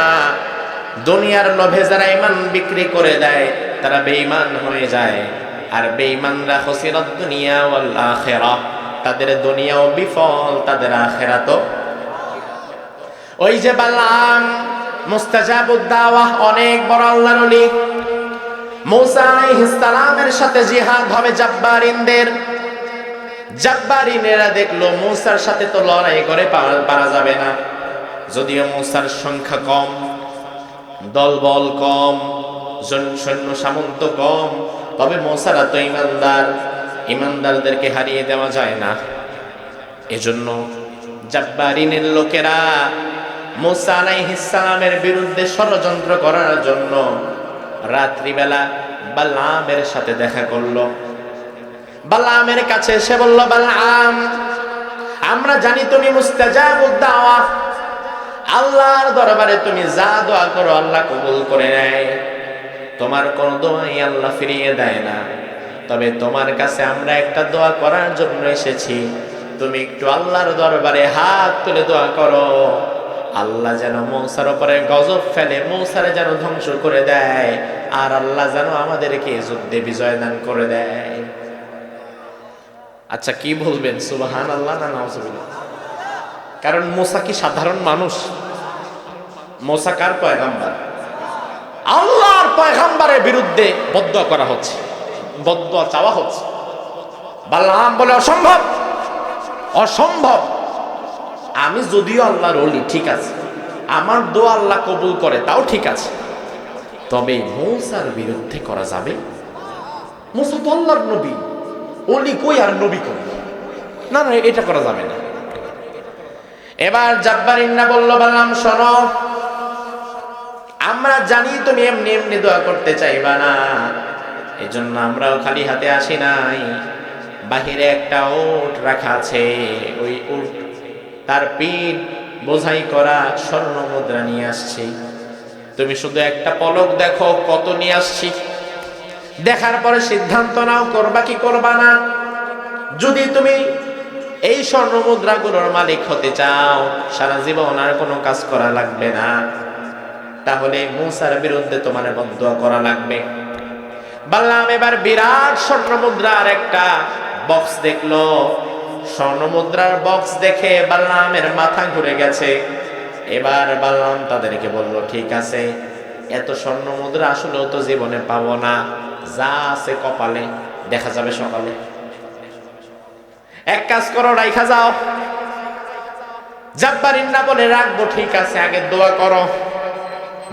দুনিয়ার লোভে যারা ইমান বিক্রি করে দেয় তারা বেঈমান হয়ে যায়। আর বেঈমানরা খসিরাত দুনিয়া ওয়াল আখিরাহ, তাদের দুনিয়াও বিফল, তাদের আখিরাতও। ওই যে বালাম মুস্তাজাবুদ দাওয়াহ, অনেক বড় আল্লাহর ওলি, মূসা আলাইহিস সালামের সাথে জিহাদ হবে জাব্বারিনদের। জাব্বারিনেরা দেখলো মূসার সাথে তো লড়াই করে পারা যাবে না। যদিও মূসার সংখ্যা কম, দলবল কম, সৈন্য সামন্ত কম, তবে মূসারা তো ইমানদার, ইমানদারদেরকে হারিয়ে দেওয়া যায় না। এজন্য জাব্বারিনের লোকেরা মূসা আলাইহিস সালামের বিরুদ্ধে ষড়যন্ত্র করার জন্য রাত্রিবেলা বালামের সাথে দেখা করলো। বালামের কাছে এসে বলল, বালাম, আমরা জানি তুমি মুস্তাজাবুদ দাওয়া, আল্লাহর দরবারে তুমি যা দোয়া করো আল্লাহ কবুল করে নেয়, তোমার কোন দোয়াই আল্লাহ ফিরিয়ে দেয় না। তবে তোমার কাছে আমরা একটা দোয়া করার জন্য এসেছি, তুমি একটু আল্লাহর দরবারে হাত তুলে দোয়া করো, আল্লাহ যেন মূসার উপরে গজব ফেলে, মূসারে যেন ধ্বংস করে দেয়, আর আল্লাহ যেন আমাদেরকে যুদ্ধে বিজয় দান করে দেয়। আচ্ছা, কি বলবেন, সুবহানাল্লাহ না নাউজুবিল্লাহ? কারণ মূসা কি সাধারণ মানুষ? মূসা কার পয়গম্বর? আল্লাহর পয়গম্বরের বিরুদ্ধে বদদোয়া করা হচ্ছে, বদদোয়া চাওয়া হচ্ছে। বালাম বলে, অসম্ভব, অসম্ভব। আমি যদিও আল্লাহর ওলি, ঠিক আছে, আমার দোয়া আল্লাহ কবুল করে, তাও ঠিক আছে, তবে মূসার বিরুদ্ধে করা যাবে? মূসা তো আল্লাহর নবী, ওলি কই আর নবী কই? না না, এটা করা যাবে না। এবার জাব্বারিনরা বলল, বালাম শোনো, আমরা জানি তুমি এমনি এমনি দোয়া করতে চাইবা না, এজন্য আমরাও খালি হাতে আসি নাই। বাহিরে একটা উট রাখা আছে, ওই উট তার পিঠ বোঝাই করা স্বর্ণ মুদ্রা নিয়ে আসছি। তুমি শুধু একটা পলক দেখো কত নিয়ে আসছি, দেখার পরে সিদ্ধান্ত নাও করবা কি করবা না। যদি তুমি এই স্বর্ণ মুদ্রাগুলোর মালিক হতে চাও, সারা জীবন আর কোনো কাজ করা লাগবে না। তাহলে মূসার বিরুদ্ধে তোমার বদদুয়া করা লাগবে। বালআম এবার বিরাট স্বর্ণ মুদ্রার একটা বক্স দেখলো। স্বর্ণ মুদ্রার বক্স দেখে বালআমের মাথা ঘুরে গেছে। এবার বালআম তাদেরকে বলল, ঠিক আছে, এত স্বর্ণ মুদ্রা আসলেও তো জীবনে পাবো না, যা আছে কপালে দেখা যাবে সকালে। এক কাজ করো, রাইখা যাও। জাব্বারিন না বলে রাখবো, ঠিক আছে, আগে দোয়া করো,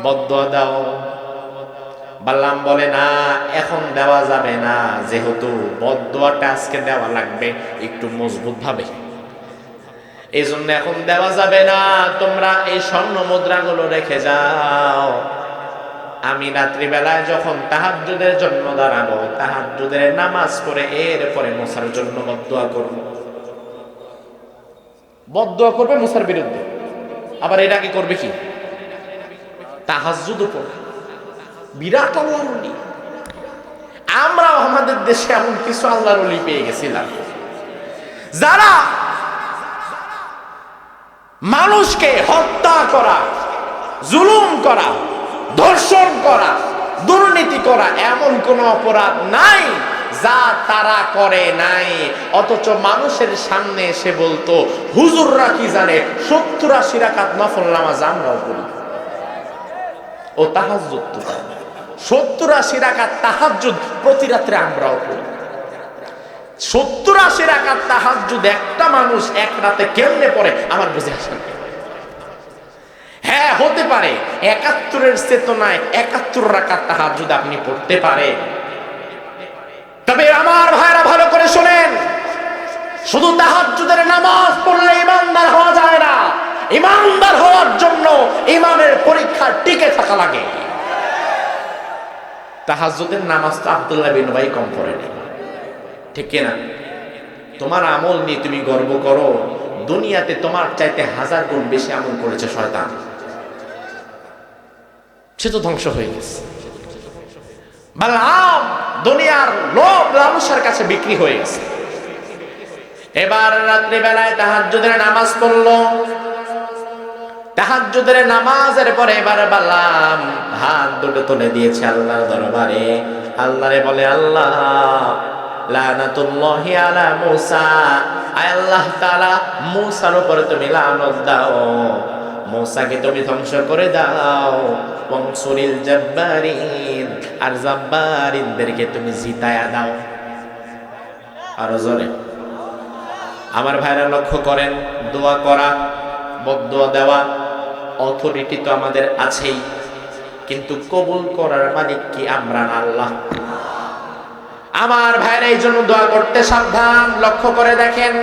বদদুয়া দাও। বালআম বলে, না, এখন দেওয়া যাবে না, যেহেতু বদদুয়াটা আজকে দেওয়া লাগবে একটু মজবুত ভাবে, এই জন্য এখন দেওয়া যাবে না। তোমরা এই স্বর্ণ মুদ্রাগুলো রেখে যাও। আমি রাত্রিবেলায় যখন তাহাজ্জুদের জন্য দাঁড়াবো, তাহাজ্জুদের নামাজ পড়ে এরপরে মূসার জন্য বদদুয়া করব। বদদুয়া করবে মূসার বিরুদ্ধে, আবার এটা কি করবে কি? তাহাজ্জুদ পড়বে। বিরাট আল্লাহর ওলি। আমরাও আমাদের দেশে এমন কিছু আল্লাহর ওলি পেয়ে গেছিলাম, যারা মানুষকে হত্যা করা, জুলুম করা, ধর্ষণ করা, দুর্নীতি করা, এমন কোন অপরাধ নাই যা তারা করে নাই। অথচ মানুষের সামনে এসে বলতো, হুজুররা কি জানে 70-80 রাকাত নফল নামাজ আমরাও পড়ি। ও তাহাজ্জুদ, তো 70-80 রাকাত তাহাজ্জুদ প্রতি রাত্রে আমরাও পড়ি। 70-80 রাকাত তাহাজ্জুদ একটা মানুষ এক রাতে কেমনে পড়ে আমার বুঝে আসে না। হ্যাঁ, হতে পারে 71-এর চেতনায় 71 রাকাত তাহাজ্জুদ আপনি পড়তে পারেন। তবে আমার ভাইরা ভালো করে শোনেন, শুধু তাহাজ্জুদের নামাজ পড়লে ঈমানদার হওয়া যায় না। ঈমানদার হওয়ার জন্য ঈমানের পরীক্ষা টিকে থাকা লাগে। তাহাজ্জুদের নামাজ তো আব্দুল্লাহ বিন উবাই কম পড়েনি, ঠিক কিনা? তোমার আমল নিয়ে তুমি গর্ব করো, দুনিয়াতে তোমার চাইতে 1000 গুণ বেশি আমল করেছে শয়তান, সে তো ধ্বংস হয়ে গেছে। বালআম দুনিয়ার লোভ লালসার কাছে বিক্রি হয়ে গেছে। এবার রাত্রি বেলায় তাহাজ্জুদের নামাজ পড়লো। তাহাজ্জুদের নামাজের পরে এবার বালআম হাত দুটো তুলে দিয়েছে আল্লাহর দরবারে। আল্লাহরে বলে, আল্লাহ, লানাতুল্লাহি আলা মূসা, আয় আল্লাহ তাআলা, মূসার উপরে তুমি লানত দাও, মূসাকে তুমি ধ্বংস করে দাও। ওয়ানসুরিল জাব্বারিন, আর জাব্বারিনদেরকে তুমি জিতায়া দাও। আরো জোরে। আমার ভাইরা লক্ষ্য করেন, দোয়া করা, বদদুয়া দেওয়া, অথরিটি তো আমাদের আছেই, কিন্তু কবুল করার মালিক কি আমরা না আল্লাহ? আমার ভাইরা এই জন্য দোয়া করতে সাবধান। লক্ষ্য করে দেখেন,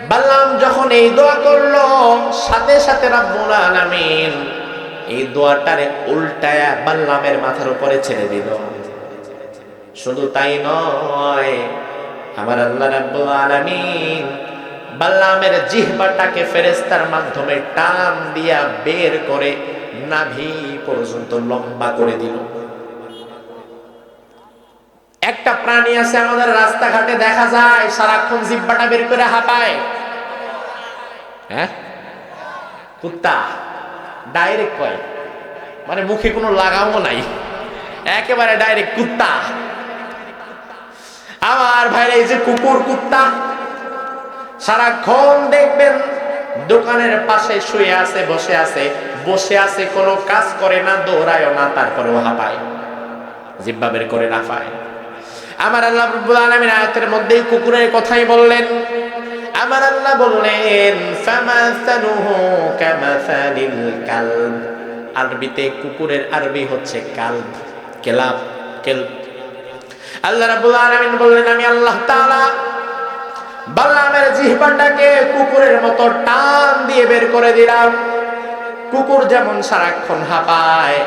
বালআম যখন এই দোয়া করলো, সাথে সাথে রাব্বুল আলামিন এই দোয়াটারে উল্টায়া বালআমের মাথার উপরে ছেড়ে দিল। শুধু তাই নয়, আমার আল্লাহ রাব্বুল আলামিন বালআমের জিহ্বাটাকে ফেরেশতার মাধ্যমে টান দিয়া বের করে নাভি পর্যন্ত লম্বা করে দিল। একটা প্রাণী আছে আমাদের রাস্তাঘাটে দেখা যায়, সারাক্ষণ জিহ্বাটা বের করে হাঁপায়। হ্যাঁ, কুত্তা। ডাইরেক্ট কয়, মানে মুখে কোনো লাগামও নাই, একেবারে ডাইরেক্ট কুত্তা। আমার ভাইরা, এই যে কুকুর, কুত্তা, সারাক্ষণ দেখবেন দোকানের পাশে শুয়ে আছে, বসে আছে, কোনো কাজ করে না, দৌড়ায়ও না, তারপরেও হাঁপায়, জিহ্বা বের করে লাফায়। আমার আল্লাহ রাব্বুল আলামিন আয়াতের মধ্যে কুকুরের কথাই বললেন। আমার আল্লাহ বললেন, ফামাসালুহু কামাসালিল কালব। আরবিতে কুকুরের আরবি হচ্ছে কালব, কেলাব, কেলব। আল্লাহ রাব্বুল আলামিন বললেন, আমি আল্লাহ তাআলা বালআমের জিহ্বাটাকে কুকুরের মতো টান দিয়ে বের করে দিলাম। কুকুর যেমন সারাক্ষণ হাঁপায়,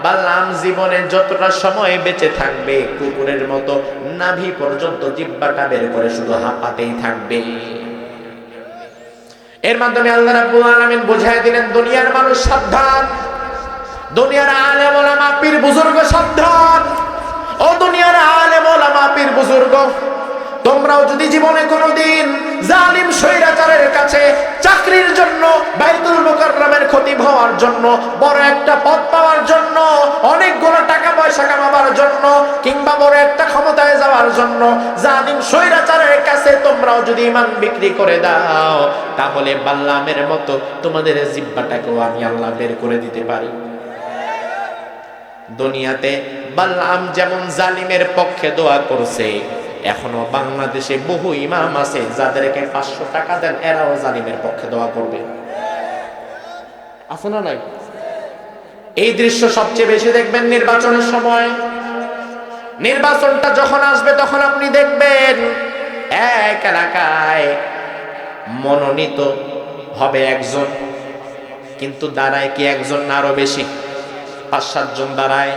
বালআম জীবনে যতটা সময় বেঁচে থাকবে কুকুরের মতো নাভি পর্যন্ত জিহ্বাটা বের করে শুধু হাঁপাতেই থাকবে। এর মাধ্যমে আল্লাহ রাব্বুল আলামিন বুঝাই দিলেন, দুনিয়ার মানুষ সাবধান, দুনিয়ার আলেম ওলামা পীর বুজুর্গ সাবধান। ও দুনিয়ার আলেম ওলামা পীর বুজুর্গ, তোমরাও যদি জীবনে কোনোদিন জালিম স্বৈরাচারের কাছে চাকরির জন্য বাইতুল মুকাররমের ক্ষতি ক্ষমতাধর হওয়ার জন্য, বড় একটা পদ পাওয়ার জন্য, অনেকগুলো টাকা পয়সা কামাবার জন্য, কিংবা বড় একটা ক্ষমতায় যাওয়ার জন্য জালিম স্বৈরাচারের কাছে তোমরাও যদি ঈমান বিক্রি করে দাও, তাহলে বাল্লামের মতো তোমাদের জিহ্বাটাকেও আমি আল্লাহ বের করে দিতে পারি। দুনিয়াতে বাল্লাম যেমন জালিমের পক্ষে দোয়া করছে, এখনো বাংলাদেশে বহু ইমাম আছে যাদেরকে 500 টাকা দেন, এরাও জালিমের পক্ষে দোয়া করবে। আছে না নাই? এই দৃশ্য সবচেয়ে বেশি দেখবেন নির্বাচনের সময়। নির্বাচনটা যখন আসবে তখন আপনি দেখবেন এক এলাকায় মনোনীত হবে একজন, কিন্তু দাঁড়ায় কি একজন না আরো বেশি? 5-7 জন দাঁড়ায়।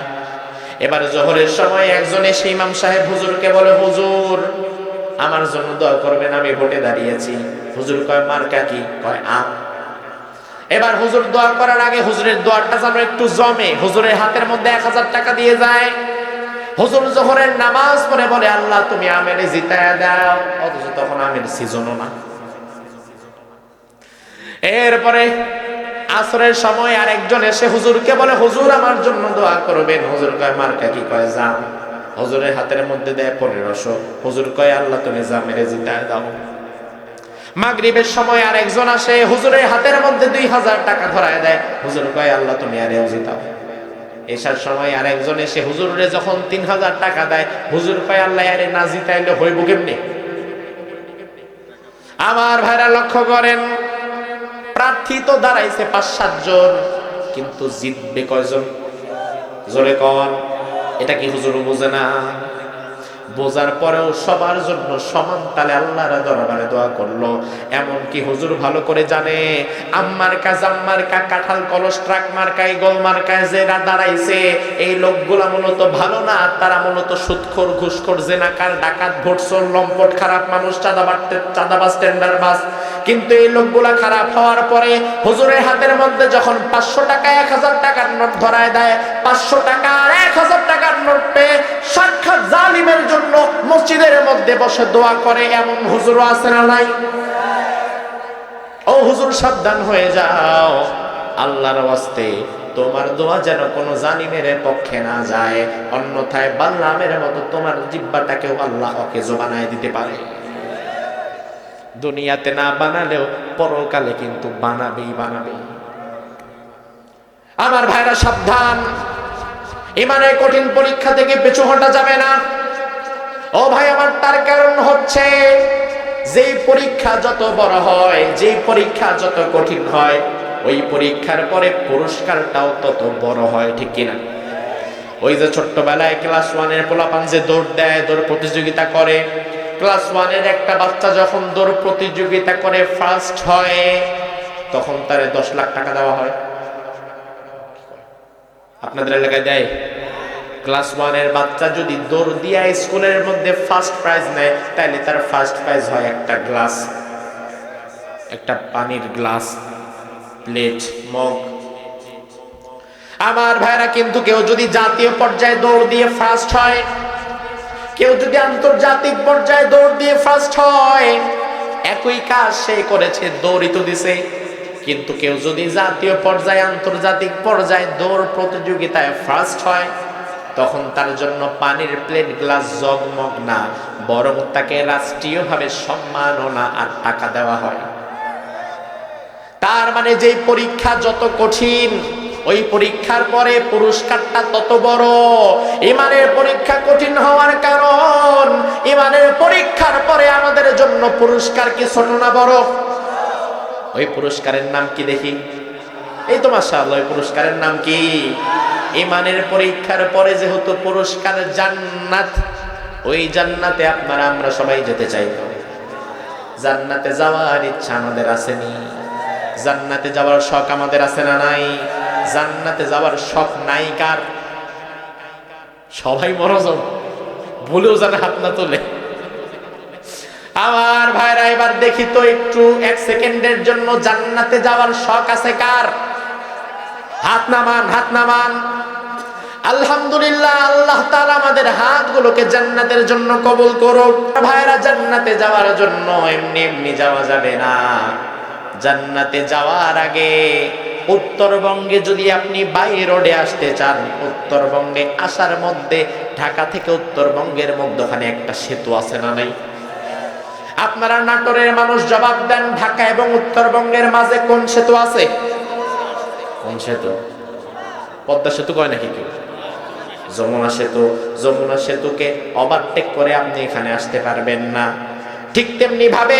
এবার জোহরের সময় একজন এসে ইমাম সাহেব হুজুরকে বলে, হুজুর আমার জন্য দোয়া করবেন, আমি ভোটে দাঁড়িয়েছি। হুজুর কয় মার্কা কি? কয় আম। এবার হুজুর দোয়া করার আগে হুজুরের দোয়াটা যেন একটু জমে, হুজুরের হাতের মধ্যে 1000 টাকা দিয়ে যায়। হুজুর জোহরের নামাজ পড়ে বলে, আল্লাহ তুমি আমের জিতায়া দাও, অথচ তখন আমের সিজনও না। এরপরে আসরের সময় আরেকজন এসে হুজুরকে বলে, হুজুর আমার জন্য দোয়া করবেন। হুজুর কয় মার্কা কি? কয় জাম। হুজুরের হাতের মধ্যে দেয় 1500। হুজুর কয় আল্লাহ তুমি জামের জিতায় দাও। মাগরিবের সময় আরেকজন আসে, হুজুরের হাতের মধ্যে 2000 টাকা ধরায় দেয়। হুজুর কয় আল্লাহ তুমি আরেও জিতাও। এসার সময় আরেকজন এসে হুজুরে যখন 3000 টাকা দেয়, হুজুর কয় আল্লাহ আরে না জিতাইলে হইব কেমনে? আমার ভাইরা লক্ষ্য করেন, প্রার্থী তো দাঁড়াইছে 5-7 জন, কিন্তু জিতবে কয়জন? জোরে কন। এটা কি হুজুর বোঝে না? বোঝার পরেও সবার জন্য সমান তালে আল্লাহর দরবারে দোয়া করলো। এমন কি হুজুর ভালো করে জানে আম্মার কা কাঁঠাল কলস ট্রাক মার্কায় গোল মার্কায় যে দাঁড়াইছে, এই লোকগুলা মূলত ভালো না, তারা মূলত সুদখোর, ঘুষখোর, জেনাকার, ডাকাত, ভোটচোর, লম্পট, খারাপ মানুষ, চাঁদাবাজ, টেন্ডারবাজ। কিন্তু এই লোকগুলা খারাপ হওয়ার পরে হুজুরের হাতের মধ্যে যখন 500 টাকা 1000 টাকার নোট ধরায় দেয়, 500 টাকা আর 1000 টাকার নোট পেয়ে সাক্ষাৎ জালিমের জন্য মসজিদের মধ্যে বসে দোয়া করে, এমন হুজুরও আছে না নাই? ও হুজুর সাবধান হয়ে যাও, আল্লাহর ওয়াস্তে তোমার দোয়া যেন কোনো জালিমের পক্ষে না যায়, অন্যথায় বাল্লামের মতো তোমার জিহ্বাটাকেও আল্লাহ অকেজো বানায় দিতে পারে। দুনিয়াতে না বানালেও পরকালে কিন্তু বানাবেই বানাবে। আমার ভাইরা সাবধান, ইমানের কঠিন পরীক্ষা থেকে পিছু হটা যাবে না। ও ভাই আমার, তার কারণ হচ্ছে যেই পরীক্ষা যত বড় হয়, যেই পরীক্ষা যত কঠিন হয়, ওই পরীক্ষার পরে পুরস্কারটাও তত বড় হয়, ঠিক কিনা? ওই যে ছোট্টবেলায় ক্লাস 1-এর পোলাপান যে দৌড় দেয়, দৌড় প্রতিযোগিতা করে, ক্লাস 1-এর একটা বাচ্চা যখন দৌড় প্রতিযোগিতা করে ফার্স্ট হয়, তখন তারে 10 লাখ টাকা দেওয়া হয়। আপনাদের এলাকায় দেয়? ক্লাস 1-এর বাচ্চা যদি দৌড় দিয়া স্কুলের মধ্যে ফার্স্ট প্রাইজ নেয়, তাহলে তার ফার্স্ট প্রাইজ হয় একটা গ্লাস, একটা পানির গ্লাস, প্লেট, মগ। আমার ভাইরা, কিন্তু কেউ যদি জাতীয় পর্যায়ে দৌড় দিয়ে ফার্স্ট হয়, কেউ যদি আন্তর্জাতিক পর্যায়ে দৌড় দিয়ে ফার্স্ট হয়, একই কাজ সে করেছে, দৌড়ই তো দিছে। কিন্তু কেউ যদি জাতীয় পর্যায়ে, আন্তর্জাতিক পর্যায়ে দৌড় প্রতিযোগিতায় ফার্স্ট হয়, তখন তার জন্য পানির প্লেট, গ্লাস, জগমগ না, বরং তাকে রাষ্ট্রীয়ভাবে সম্মাননা আর টাকা দেওয়া হয়। তার মানে যেই পরীক্ষা যত কঠিন, ওই পরীক্ষার পরে পুরস্কারটা তত বড়। ইমানের পরীক্ষা কঠিন হওয়ার কারণ, ইমানের পরীক্ষার পরে আমাদের জন্য পুরস্কার কি ছোট না বড়? ওই পুরস্কারের নাম কি দেখি? এই তো মাশাআল্লাহ, ওই পুরস্কারের নাম কি? ইমানের পরীক্ষার পরে যেহেতু পুরস্কার জান্নাত, ওই জান্নাতে আপনারা আমরা সবাই যেতে চাই। জান্নাতে যাওয়ার ইচ্ছা আমাদের আসেনি? জান্নাতে যাওয়ার শখ আমাদের আছে না নাই? জান্নাতে যাওয়ার শখ নাই কার? সবাই মনোযোগ, ভুলেও যেন হাত না তোলে। আমার ভাইরা, এবার দেখি তো একটু 1 সেকেন্ডের জন্য জান্নাতে যাওয়ার শখ আছে কার? হাত নামান, হাত নামান। আলহামদুলিল্লাহ, আল্লাহ তাআলা আমাদের হাতগুলোকে জান্নাতের জন্য কবুল করুক। ভাইরা, জান্নাতে যাওয়ার জন্য এমনি এমনি যাওয়া যাবে না। জান্নাতে যাওয়ার আগে উত্তরবঙ্গে যদি আপনি বাই রোডে আসতে চান, উত্তরবঙ্গে আসার মধ্যে ঢাকা থেকে উত্তরবঙ্গের মধ্যখানে একটা সেতু আছে না নাই? আপনারা নাটোরের মানুষ জবাব দেন, ঢাকা এবং উত্তরবঙ্গের মাঝে কোন সেতু আছে? কোন সেতু? পদ্মা সেতু কয় নাকি কেউ? যমুনা সেতু। যমুনা সেতুকে ওভারটেক করে আপনি এখানে আসতে পারবেন না। ঠিক তেমনি ভাবে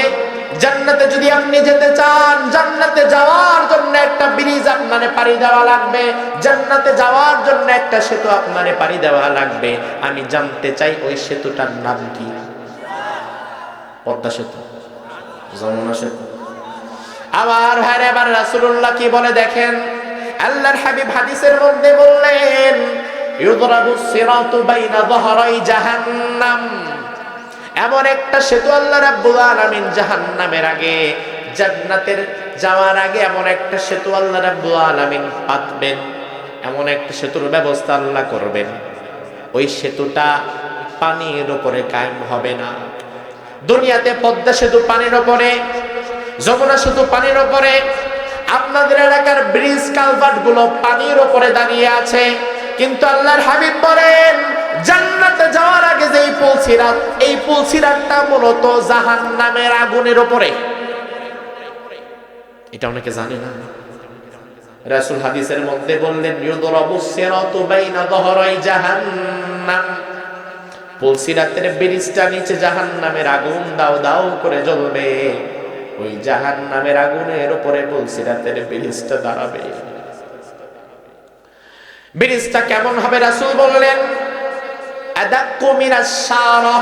জান্নাতে যদি আপনি যেতে চান, জান্নাতে যাওয়ার জন্য একটা ব্রিজ আপনারে পাড়ি দেওয়া লাগবে, জান্নাতে যাওয়ার জন্য একটা সেতু আপনারে পাড়ি দেওয়া লাগবে। আমি জানতে চাই ওই সেতুটার নাম কি? পদ্মা সেতু, যমুনা সেতু। আবার ভাইরে, এবার রাসূলুল্লাহ কি বলে দেখেন, আল্লাহর হাবিব হাদিসের মধ্যে বললেন, ইউদরাবুস সিরাতু বাইনা যহরাই জাহান্নাম। এমন একটা সেতু আল্লাহ রাব্বুল আলামিন জাহান্নামের আগে, জান্নাতের যাওয়ার আগে এমন একটা সেতু আল্লাহ রাব্বুল আলামিন পাতবেন, এমন একটা সেতুর ব্যবস্থা আল্লাহ করবেন। ওই সেতুটা পানির উপরে কায়েম হবে না। দুনিয়াতে পদ্মা সেতু পানির উপরে, যমুনা সেতু পানির উপরে, আপনাদের এলাকার ব্রিজ কালভার্ট গুলো পানির উপরে দাঁড়িয়ে আছে, কিন্তু আল্লাহর হাবিব বলেন জান্নাতে যাওয়ার আগে যে পুল সিরাত, এই পুল সিরাতটা মূলত জাহান্নামের আগুনের উপরে। এটা অনেকে জানে না। রাসূল হাদিসের মধ্যে বললেন, ইউদরাবুস সিরাতু বাইনা যহরাই জাহান্নাম। পুল সিরাতের ব্রিজটা নিচে জাহান্নামের আগুন দাও দাও করে জ্বলবে, ওই জাহান্নামের আগুনের উপরে পুল সিরাতের ব্রিজটা দাঁড়াবে। ব্রিজটা কেমন হবে রাসূল বললেন, আদাক্কু মিনাস শারা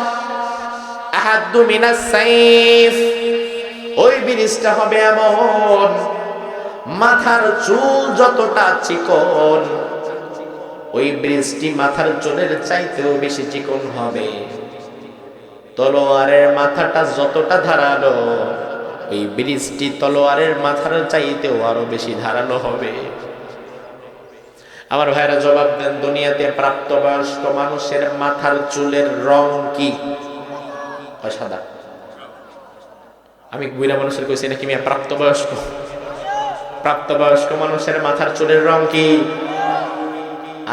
আহাদ্দু মিনাস সাইফ। ওই ব্রিজটা হবে এমন, মাথার চুল যতটা চিকন, ওই ব্রিজটি মাথার চুলের চাইতেও বেশি চিকন হবে। তলোয়ারের মাথাটা যতটা ধারালো, ওই ব্রিজটি তলোয়ারের মাথার চাইতেও আরো বেশি ধারালো হবে। আমার ভাইরা জবাব দেন, দুনিয়াতে প্রাপ্তবয়স্ক মানুষের মাথার চুলের রং কি? সাদা। আমি বুড়া মানুষের কইছি নাকি মিয়া? প্রাপ্তবয়স্ক, প্রাপ্তবয়স্ক মানুষের মাথার চুলের রং কি?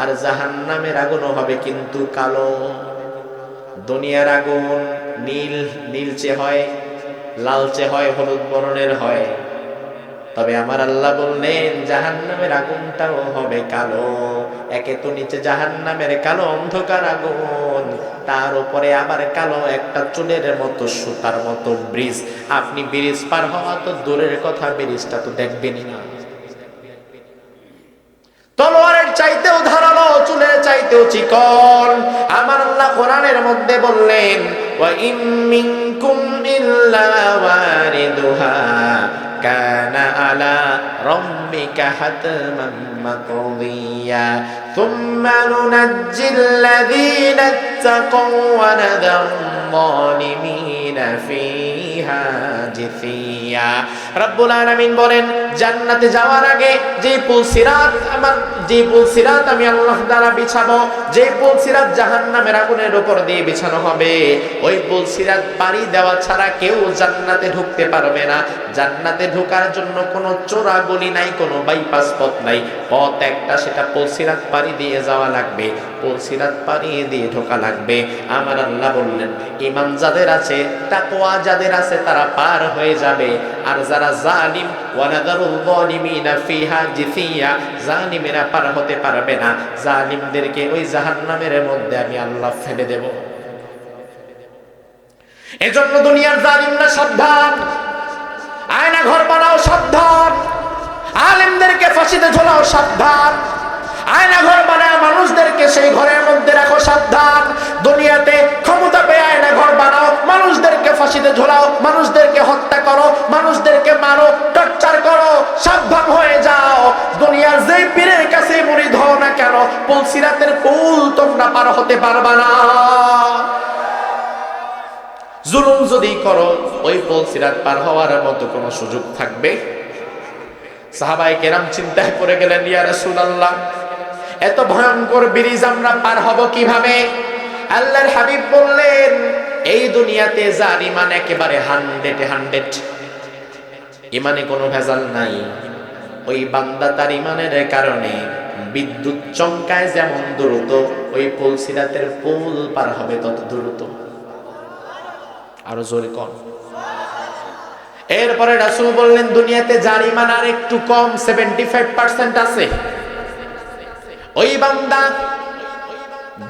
আর জাহান্নামের আগুনও হবে কিন্তু কালো। দুনিয়ার আগুন নীল, নীলচে হয়, লালচে হয়, হলুদ বর্ণের হয়, তবে আমার আল্লাহ বললেন জাহান্নামের আগুনটাও হবে কালো। একে তো নিচে জাহান্নামের কালো অন্ধকার আগুন, তার উপরে আবার কালো একটা চুলের মতো সুতার মতো ব্রিজ। আপনি ব্রিজ পার হওয়া তো দূরের কথা, ব্রিজটা তো দেখবেনই না। তলোয়ারের চাইতেও ধারালো, চুলের চাইতেও চিকন। আমার আল্লাহ কোরআনের মধ্যে বললেন, ওয়া ইম মিনকুম ইল্লা ওয়ারিদুহা কানা আলা রাব্বিকা হাতমান মাকদিয়া থুম্মা নুনাজ্জিল্লাযীনা ইত্তাকাও ওয়া নাযালিমিনা ফিহা জিসিয়া। রব্বুল আলামিন বলেন, জান্নাতে যাওয়ার আগে যে পুল সিরাত, আমার যে পুল সিরাত আমি আল্লাহ দ্বারা বিছাবো, যে পুল সিরাত জাহান্নামের আগুনের উপর দিয়ে বিছানো হবে, ওই পুল সিরাত পাড়ি দেওয়া ছাড়া কেউ জান্নাতে ঢুকতে পারবে না। জান্নাতে ঢোকার জন্য কোনো চোরা গলি নাই, কোনো বাইপাস পথ নাই, পথ একটা, সেটা পুল সিরাত পাড়ি দিয়ে যাওয়া লাগবে, পুল সিরাত পাড়ি দিয়ে ঢোকা লাগবে। আমার আল্লাহ বললেন, ঈমান যাদের আছে, তাকওয়া যাদের আছে, তারা পার হয়ে যাবে। আর যারা জালিম, ওয়া নাযারুল যালিমিনা ফিহা জিসিয়া, জালিমেরা পার হতে পারবে না। জালিমদেরকে ওই জাহান্নামের মধ্যে আমি আল্লাহ ফেলে দেব। এজন্য দুনিয়ার জালিমরা সাবধান, আয়না ঘর বানাও সাবধান, আলেমদেরকে ফাঁসিতে ঝোলাও সাবধান, আয়না ঘর বানায় মানুষদেরকে সেই ঘরের মধ্যে রাখো সাবধান। দুনিয়াতে ক্ষমতা পেয়ে আয়না ঘর বানাও, মানুষদেরকে ফাঁসিতে ঝোলাও, মানুষদেরকে হত্যা করো, মানুষদেরকে মারো, টর্চার করো, সাবধান হয়ে যাও। দুনিয়ার যেই পীরের কাছে মুরিদ হও না কেন, পুল সিরাতের পুল তোমরা পার হতে পারবা না। জুলুম যদি করো, ওই পুল সিরাত পার হওয়ার মতো কোনো সুযোগ থাকবে? সাহাবায়ে কেরাম চিন্তায় পড়ে গেলেন, ইয়া রাসূলুল্লাহ, এত ভয়ঙ্কর ব্রিজ আমরা পার হব কিভাবে? আল্লাহর হাবিব বললেন, এই দুনিয়াতে যার ঈমান একেবারে 100 ইমানে কোনো ভেজাল নাই, ওই বান্দা তার ইমানের কারণে বিদ্যুৎ চমকায় যেমন দ্রুত, ওই পুল সিরাতের পুল পার হবে তত দ্রুত। আরো জোরে কর। এরপরে রাসূল বললেন, দুনিয়াতে যার ইমান আর একটু কম 75% আছে, ওই বান্দা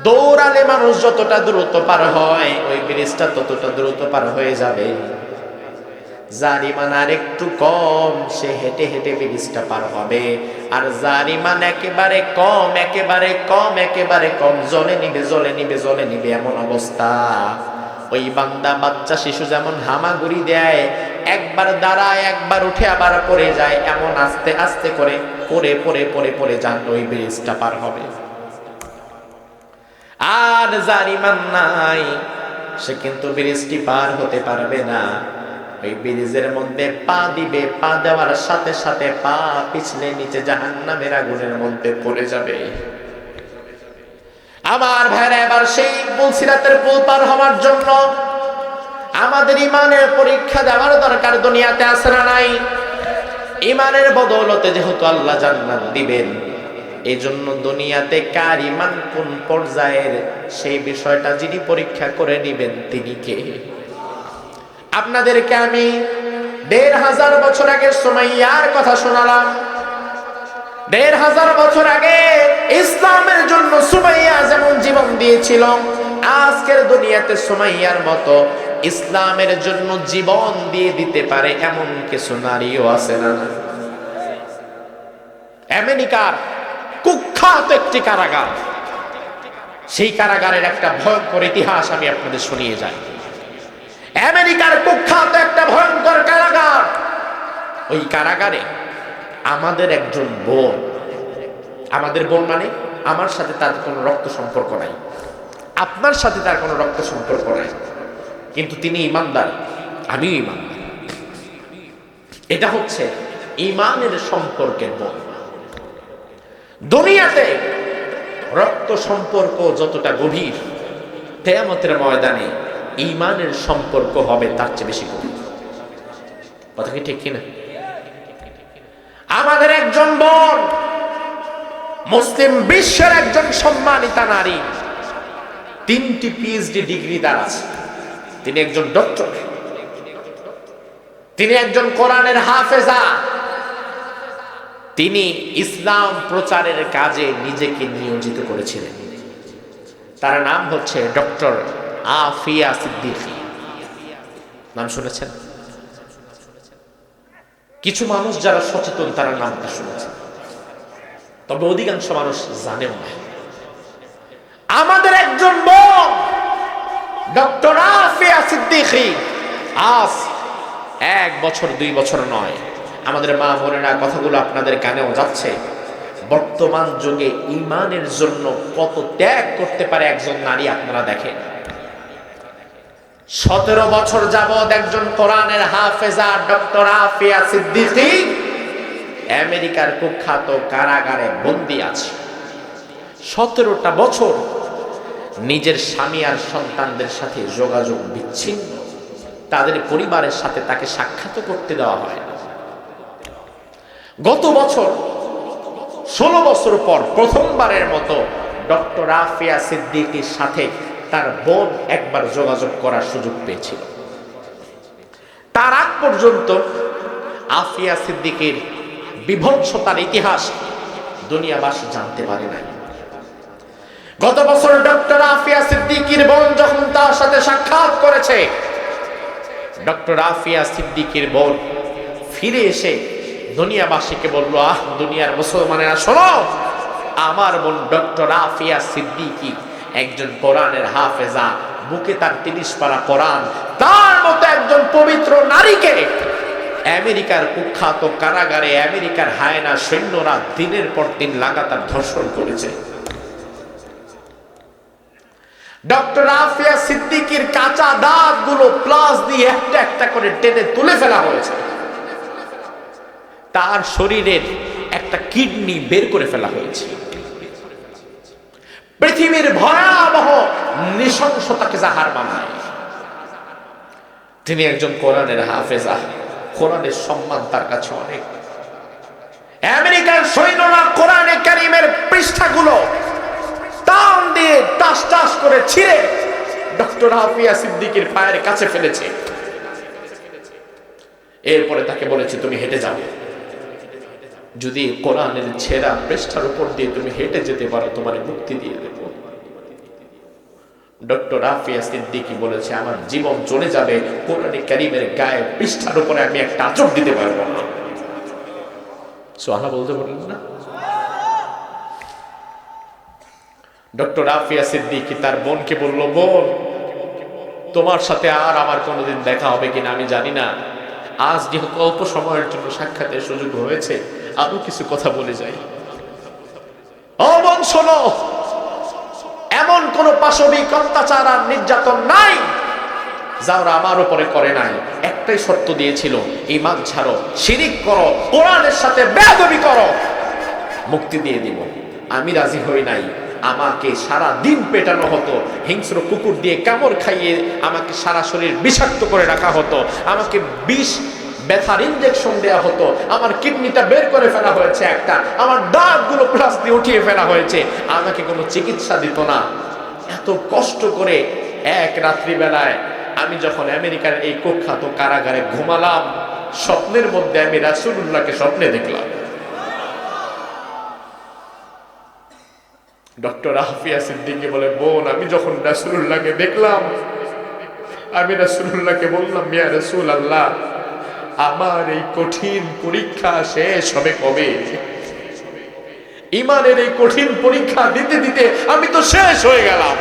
দৌড়ালে মানুষ যতটা দ্রুত পার হয়, ওই ব্রিজটা ততটা দ্রুত পার হয়ে যাবে। যার ইমান আর একটু কম, সে হেঁটে হেঁটে ব্রিজটা পার হবে। আর যার ইমান একেবারে কম, একেবারে কম, একেবারে কম, জ্বলে নিবে, জ্বলে নিবে, জ্বলে নিবে, এমন অবস্থা, ওই বান্দা বাচ্চা শিশু যেমন হামাগুড়ি দেয়, একবার দাঁড়ায়, একবার উঠে আবার পড়ে যায়, এমন আস্তে আস্তে করে পড়ে পড়ে পড়ে পড়ে যান ওই ব্রিজটা পার হবে। আর যার ইমান নাই, সে কিন্তু ব্রিজটি পার হতে পারবে না। ওই ব্রিজের মধ্যে পা দিবে, পা দেওয়ার সাথে সাথে পা পিছলে নিচে জাহান্নামের আগুনের মধ্যে পড়ে যাবে। আমার ভাইরা, এবার সেই পুল সিরাতের পুল পার হওয়ার জন্য আমাদের ইমানের পরীক্ষা দেওয়ার দরকার দুনিয়াতে আছে না নাই? ইমানের বদৌলতে যেহেতু আল্লাহ জান্নাত দিবেন, এই জন্য দুনিয়াতে কার ইমান কোন পর্যায়ের, সেই বিষয়টা যিনি পরীক্ষা করে নিবেন তিনি কে? আপনাদেরকে আমি ১৫০০ বছর আগের সুমাইয়ার কথা শোনালাম। ১৫০০ বছর আগে ইসলামের জন্য সুমাইয়া যেমন জীবন দিয়েছিল, আজকের দুনিয়াতে সুমাইয়ার মতো ইসলামের জন্য জীবন দিয়ে দিতে পারে এমন কিছু নারীও আছে না? আমেরিকার কুখ্যাত একটি কারাগার, সেই কারাগারের একটা ভয়ঙ্কর ইতিহাস আমি আপনাদের শুনিয়ে যাই। আমেরিকার কুখ্যাত একটা ভয়ঙ্কর কারাগার, ওই কারাগারে আমাদের একজন বোন, আমাদের বোন মানে আমার সাথে তার কোনো রক্ত সম্পর্ক নাই, আপনার সাথে তার কোনো রক্ত সম্পর্ক নাই, কিন্তু তিনি ইমানদার, আমিও ইমানদার। এটা হচ্ছে ইমানের সম্পর্কের বোন। দুনিয়াতে রক্ত সম্পর্ক যতটা গভীর, কিয়ামতের ময়দানে ইমানের সম্পর্ক হবে তার চেয়ে বেশি গভীর। কথা কি ঠিক কিনা? আমাদের একজন বোন মুসলিম বিশ্বের একজন সম্মানিতা নারী, 3টি PhD ডিগ্রি তার আছে, তিনি একজন ডক্টর, তিনি একজন কোরআনের হাফেজা, তিনি ইসলাম প্রচারের কাজে নিজেকে নিয়োজিত করেছিলেন। তার নাম হচ্ছে ডক্টর আফিয়া সিদ্দিকী। নাম শুনেছেন? কিছু মানুষ যারা সচেতন তারা নামটা শুনেছেন, তবে অধিকাংশ মানুষ জানেও না। আমাদের একজন বোন ডক্টর আফিয়া সিদ্দিকী আজ 1 বছর 2 বছর নয়, আমাদের মা বোনেরা কথাগুলো আপনাদের কানেও যাচ্ছে। বর্তমান যুগে ইমানের জন্য কত ত্যাগ করতে পারে একজন নারী আপনারা দেখেন। 17 বছর যাবৎ একজন কোরআনের হাফেজা ডক্টর আফিয়া সিদ্দিকী আমেরিকার কুখ্যাত কারাগারে বন্দী আছে। 17টা বছর নিজের স্বামী আর সন্তানদের সাথে যোগাযোগ বিচ্ছিন্ন, তাদের পরিবারের সাথে তাকে সাক্ষাৎ করতে দেওয়া হয় না। গত বছর 16 বছর পর প্রথমবারের মতো ডক্টর আফিয়া সিদ্দিকীর সাথে তার বোন একবার যোগাযোগ করার সুযোগ পেয়েছিল। তার আগ পর্যন্ত আফিয়া সিদ্দিকীর বিভৎসতার ইতিহাস দুনিয়াবাসী জানতে পারে নাই। গত বছর ডক্টর আফিয়া সিদ্দিকীর বোন যখন তার সাথে সাক্ষাৎ করেছে, ডক্টর আফিয়া সিদ্দিকীর বোন ফিরে এসে দুনিয়াবাসীকে বলল, দুনিয়ার মুসলমানেরা শোনো, আমার বোন ডক্টর আফিয়া সিদ্দিকী একজন কোরআনের হাফেজা, বুকে তার 30 পারা কোরআন, তার মতো একজন পবিত্র নারীকে আমেরিকার কুখ্যাত কারাগারে আমেরিকার হায়না সৈন্যরা দিনের পর দিন লাগাতার ধর্ষণ করেছে। ডক্টর আফিয়া সিদ্দিকীর কাঁচা দাঁতগুলো প্লাস দিয়ে একটা একটা করে টেনে তুলে ফেলা হয়েছে, তার শরীরের একটা কিডনি বের করে ফেলা হয়েছে। পৃথিবীর ভয়াবহ নৃশংসতাকে জাহার বানায়। তিনি একজন কোরআনের হাফেজা, কোরআনের সম্মান তার কাছে অনেক। আমেরিকার সৈন্যরা কোরআনে কারীমের পৃষ্ঠাগুলো টান দিয়ে টাস টাস করে ছিঁড়ে ডক্টর আফিয়া সিদ্দিকীর পায়ের কাছে ফেলেছে। এরপরে তাকে বলেছে তুমি হেঁটে যাবে, যদি কোরআনের ছেঁড়া পৃষ্ঠার উপর দিয়ে তুমি হেঁটে যেতে পারো তোমার মুক্তি দিয়ে দেব। ডক্টর আফিয়া সিদ্দিকী বলেছে আমার জীবন চলে যাবে, কোরআনে কারীমের গায়ে পৃষ্ঠার উপরে আমি একটা আঁচড় দিতে পারবো না। সুবহানাল্লাহ বলতে পারলেন না? ডক্টর আফিয়া সিদ্দিকী তার বোনকে বলল, বোন তোমার সাথে আর আমার কোনোদিন দেখা হবে কিনা আমি জানি না, আজ যেহেতু অল্প সময়ের জন্য সাক্ষাতের সুযোগ হয়েছে আরো কিছু কথা বলে যাই। ও বোন শোনো, এমন কোন পাশবিক অত্যাচার আর নির্যাতন নাই যা ওরা আমার উপরে করে নাই। একটাই শর্ত দিয়েছিল, ঈমান ছাড়ো, শিরিক করো, কোরআনের সাথে বেয়াদবি করো, মুক্তি দিয়ে দিব। আমি রাজি হই নাই। আমাকে সারা দিন পেটানো হতো, হিংস্র কুকুর দিয়ে কামড় খাইয়ে আমাকে সারা শরীর বিষাক্ত করে রাখা হতো, আমাকে বিষ ব্যথার ইনজেকশন দেওয়া হতো, আমার কিডনিটা বের করে ফেলা হয়েছে একটা, আমার দাঁতগুলো প্লাস দিয়ে উঠিয়ে ফেলা হয়েছে, আমাকে কোনো চিকিৎসা দিত না। এত কষ্ট করে এক রাত্রিবেলায় আমি যখন আমেরিকার এই কুখ্যাত কারাগারে ঘুমালাম, স্বপ্নের মধ্যে আমি রাসূলুল্লাহকে স্বপ্নে দেখলাম। ডক্টর আফিয়া সিদ্দিকী বলে, বোন আমি যখন রাসূলুল্লাহকে দেখলাম, আমি রাসূলুল্লাহকে বললাম, ইয়া রাসূলুল্লাহ আমার এই কঠিন পরীক্ষা শেষ হবে কবে? ঈমানের এই কঠিন পরীক্ষা দিতে দিতে আমি তো শেষ হয়ে গেলাম,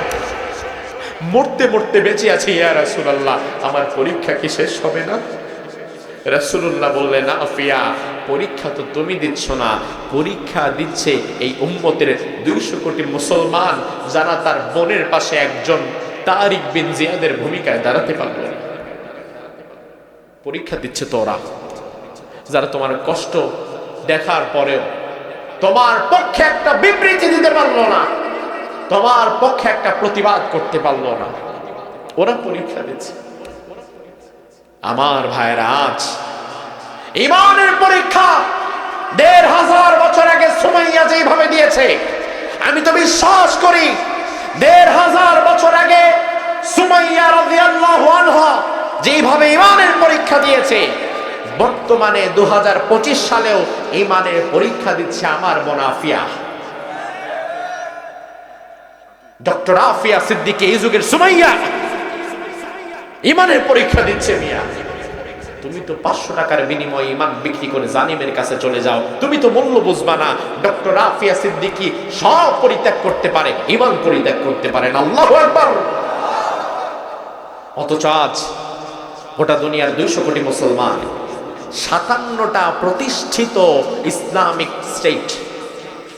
মরতে মরতে বেঁচে আছি, ইয়া রাসূলুল্লাহ আমার পরীক্ষা কি শেষ হবে না? রাসূলুল্লাহ বললেন, আফিয়া পরীক্ষা তো তুমি দিচ্ছ না, পরীক্ষা দিচ্ছে এই উম্মতের 200 কোটি মুসলমান যারা তার বোনের পাশে একজন তারিক বিন জিয়াদের ভূমিকায় দাঁড়াতে পারবে না। পরীক্ষা দিচ্ছে তোরা যারা তোমার কষ্ট দেখার পরেও তোমার পক্ষে একটা বিবৃতি দিতে পারলো না, তোমার পক্ষে একটা প্রতিবাদ করতে পারলো না, ওরা পরীক্ষা দিচ্ছে। আমার ভাইয়েরা, আজ ঈমানের পরীক্ষা 1500 বছর আগে সুমাইয়া যেভাবে দিয়েছে, আমি তো বিশ্বাস করি 1500 বছর আগে সুমাইয়া রাদিয়াল্লাহু আনহা যেভাবে ঈমানের পরীক্ষা দিয়েছে, বর্তমানে 2025 সালেও ঈমানের পরীক্ষা দিচ্ছে আমার বোন আফিয়া। ডক্টর আফিয়া সিদ্দিকী এই যুগের সুমাইয়া ঈমানের পরীক্ষা দিচ্ছে। মিয়া তুমি তো 500 টাকার বিনিময়ে ঈমান বিক্রি করে জালিমের কাছে চলে যাও, তুমি তো মূল্য বুঝবা না। ডক্টর আফিয়া সিদ্দিকী সব পরিত্যাগ করতে পারে, ঈমান পরিত্যাগ করতে পারে না। আল্লাহু আকবার। অথচ আজ গোটা দুনিয়ার 200 কোটি মুসলমান, 57টা প্রতিষ্ঠিত ইসলামিক স্টেট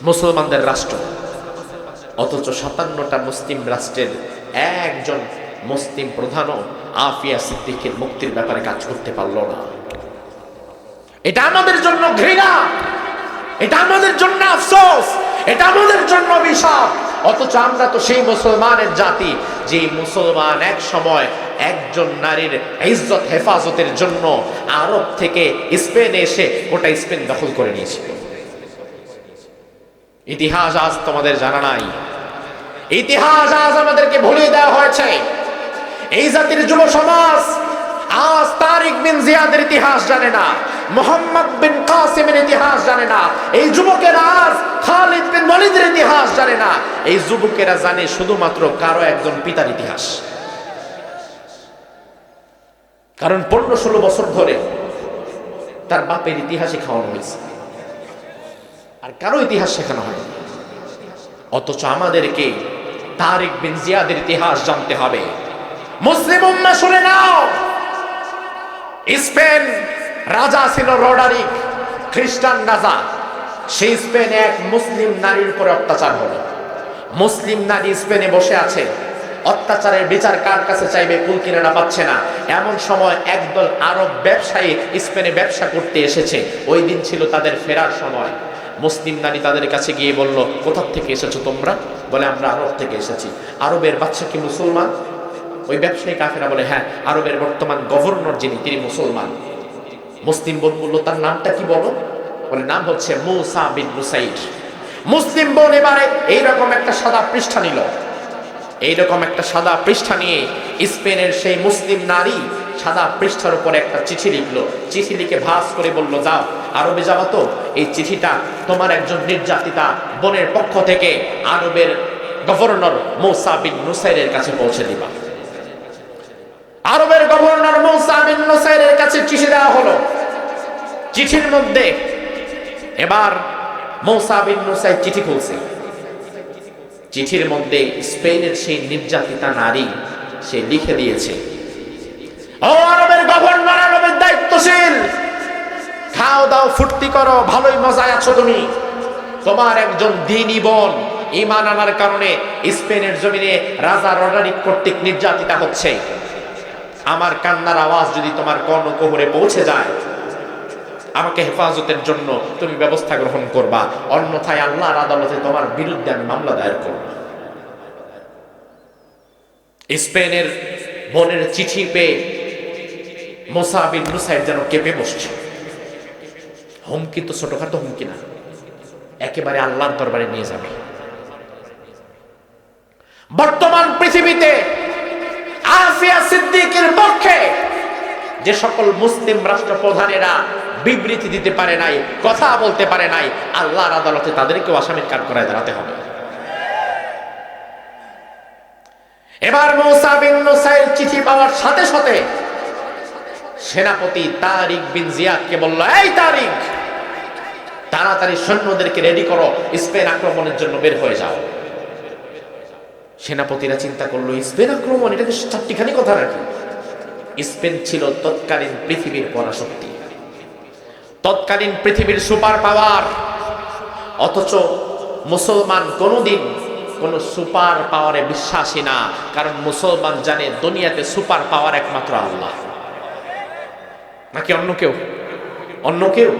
মুসলমানদের রাষ্ট্র, অথচ 57টা মুসলিম রাষ্ট্রের একজন মুসলিম প্রধানও আফিয়া সিদ্দিকীর মুক্তির ব্যাপারে কাজ করতে পারল না। এটা আমাদের জন্য ঘৃণা, এটা আমাদের জন্য আফসোস, এটা আমাদের জন্য অভিশাপ। অথচ আমরা তো সেই মুসলমানের জাতি যে মুসলমান এক সময় একজন নারীর ইজ্জত হেফাজতের জন্য আরব থেকে স্পেনে এসে গোটা স্পেন দখল করে নিয়েছিল। ইতিহাস আজ তোমাদের জানা নাই, ইতিহাস আজ আমাদেরকে ভুলিয়ে দেওয়া হয়েছে। এই জাতির যুব সমাজ আজ তারিক বিন জিয়াদের ইতিহাস জানে না, মোহাম্মদ বিন কাসিমের ইতিহাস জানে না, এই যুবকেরা আজ খালিদ বিন ওয়ালিদের ইতিহাস জানে না। এই যুবকেরা জানে শুধুমাত্র কারো একজন পিতার ইতিহাস, কারণ 15-16 বছর ধরে তার বাপের ইতিহাসই খাওয়ানো হয়েছে, আর কারো ইতিহাস শেখানো হয়। অথচ আমাদেরকে তারিক বিন জিয়াদের ইতিহাস জানতে হবে। মুসলিম উম্মাহ শুনে নাও, স্পেন রাজা ছিল রডারিক, খ্রিস্টান রাজা। সেই স্পেনে এক মুসলিম নারীর উপরে অত্যাচার হলো। মুসলিম নারী স্পেনে বসে আছে, অত্যাচারের বিচার কার কাছে চাইবে, কুল কিনারা পাচ্ছে না। এমন সময় একদল আরব ব্যবসায়ী স্পেনে ব্যবসা করতে এসেছে। ওই দিন ছিল তাদের ফেরার সময়। মুসলিম নারী তাদের কাছে গিয়ে বলল, কোথা থেকে এসেছো তোমরা? বলে আমরা আরব থেকে এসেছি। আরবের বাদশা কি মুসলমান? ওই ব্যবসায়ী কাফেরা বলে, হ্যাঁ, আরবের বর্তমান গভর্নর যিনি তিনি মুসলমান। মুসলিম বোন বলল, তার নামটা কি বলো? বলে নাম হচ্ছে মুসা বিন নুসাইর। মুসলিম বোন এবারে এইরকম একটা সাদা পৃষ্ঠা নিল, এইরকম একটা সাদা পৃষ্ঠা নিয়ে স্পেনের সেই মুসলিম নারী সাদা পৃষ্ঠার উপরে একটা চিঠি লিখলো। চিঠি লিখে ভাঁজ করে বলল, যাও আরবে যাওয়া, তো এই চিঠিটা তোমার একজন নির্যাতিতা বোনের পক্ষ থেকে আরবের গভর্নর মুসা বিন নুসাইরের কাছে পৌঁছে দিবা। আরবের গভর্নর মুসা বিন নুসাইরের কাছে চিঠি দেওয়া হলো। চিঠির মধ্যে এবার মুসা বিন নুসাইর চিঠি খুলছে। চিঠির মধ্যে স্পেনের সেই নির্যাতিতা নারী সে লিখে দিয়েছে, ও আরবের গভর্নর, আরবের দায়িত্বশীল, খাও দাও ফুর্তি করো, ভালোই মজায় আছো তুমি। তোমার একজন দ্বীনি বোন ঈমান আনার কারণে স্পেনের জমিনে রাজা রডারিক কর্তৃক নির্যাতিতা হচ্ছে। আমার কান্নার আওয়াজ যদি তোমার কর্ণকুহরে পৌঁছে যায়, আমাকে হেফাজতের জন্য তুমি ব্যবস্থা গ্রহণ করবা, অন্যথায় আল্লাহর আদালতে তোমার বিরুদ্ধে আমি মামলা দায়ের করব। স্পেনের বোনের চিঠি পেয়ে মুসা বিন নুসাইর যেন কেঁপে বসছে। হুমকি তো ছোটখাটো হুমকি না, একেবারে আল্লাহর দরবারে নিয়ে যাবে। বর্তমান পৃথিবীতে আসিয়া সিদ্দিকের পক্ষে যে সকল মুসলিম রাষ্ট্রপ্রধানেরা বিবৃতি দিতে পারে নাই, কথা বলতে পারে নাই, আল্লাহর আদালতে তাদেরকেও আসামির কাঠ করায় দাঁড়াতে হবে। এবার মুসা বিন নুসাইর চিঠি পাওয়ার সাথে সাথে সেনাপতি তারিক বিন জিয়াদকে বলল, এই তারিক, তাড়াতাড়ি সৈন্যদেরকে রেডি করো, স্পেন আক্রমণের জন্য বের হয়ে যাও। সেনাপতিরা চিন্তা করলো, স্পেন আক্রমণ, এটা তো চারটিখানি কথা নাকি? স্পেন ছিল তৎকালীন পৃথিবীর পরাশক্তি, তৎকালীন পৃথিবীর সুপার পাওয়ার। অথচ মুসলমান কোনোদিন কোন সুপার পাওয়ারে বিশ্বাসী না, কারণ মুসলমান জানে দুনিয়াতে সুপার পাওয়ার একমাত্র আল্লাহ, নাকি অন্য কেউ? অন্য কেউ?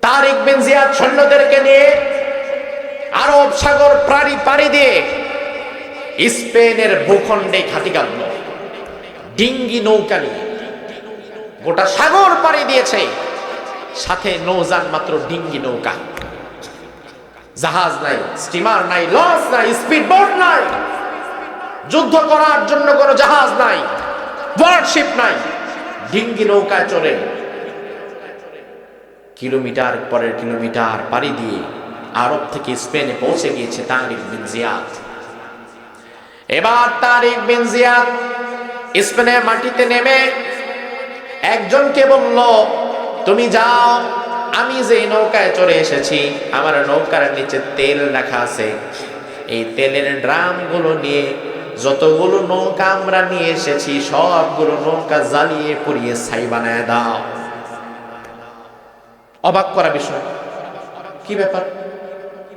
তারিক বিন জিয়াদ সৈন্যদেরকে নিয়ে আরব সাগর পাড়ি দিয়ে স্পেনের ভূখণ্ডে ঘাঁটি গাঁথল। ডিঙ্গি নৌকা নিয়ে গোটা সাগর পাড়ি দিয়েছে, সাথে নৌযান মাত্র ডিঙ্গি নৌকা, জাহাজ নাই, স্টিমার নাই, লঞ্চ নাই, স্পিড বোট নাই, যুদ্ধ করার জন্য কোনো জাহাজ নাই, ওয়ারশিপ নাই, ডিঙ্গি নৌকায় চড়ে কিলোমিটার পরের কিলোমিটার পাড়ি দিয়ে আরব থেকে স্পেনে পৌঁছে গিয়েছে তারিক বিন জিয়াদ। এবার তারিক বিন জিয়াদ স্পেনের মাটিতে নেমে একজনকে বলল, তুমি যাও, আমি যে নৌকায় চড়ে এসেছি, আমার নৌকার নিচে তেল রাখা আছে, এই তেলের ড্রামগুলো নিয়ে যতগুলো নৌকা আমরা নিয়ে এসেছি সবগুলো নৌকা জ্বালিয়ে পুড়িয়ে ছাই বানায় দাও। অবাক করা বিষয়, কি ব্যাপার?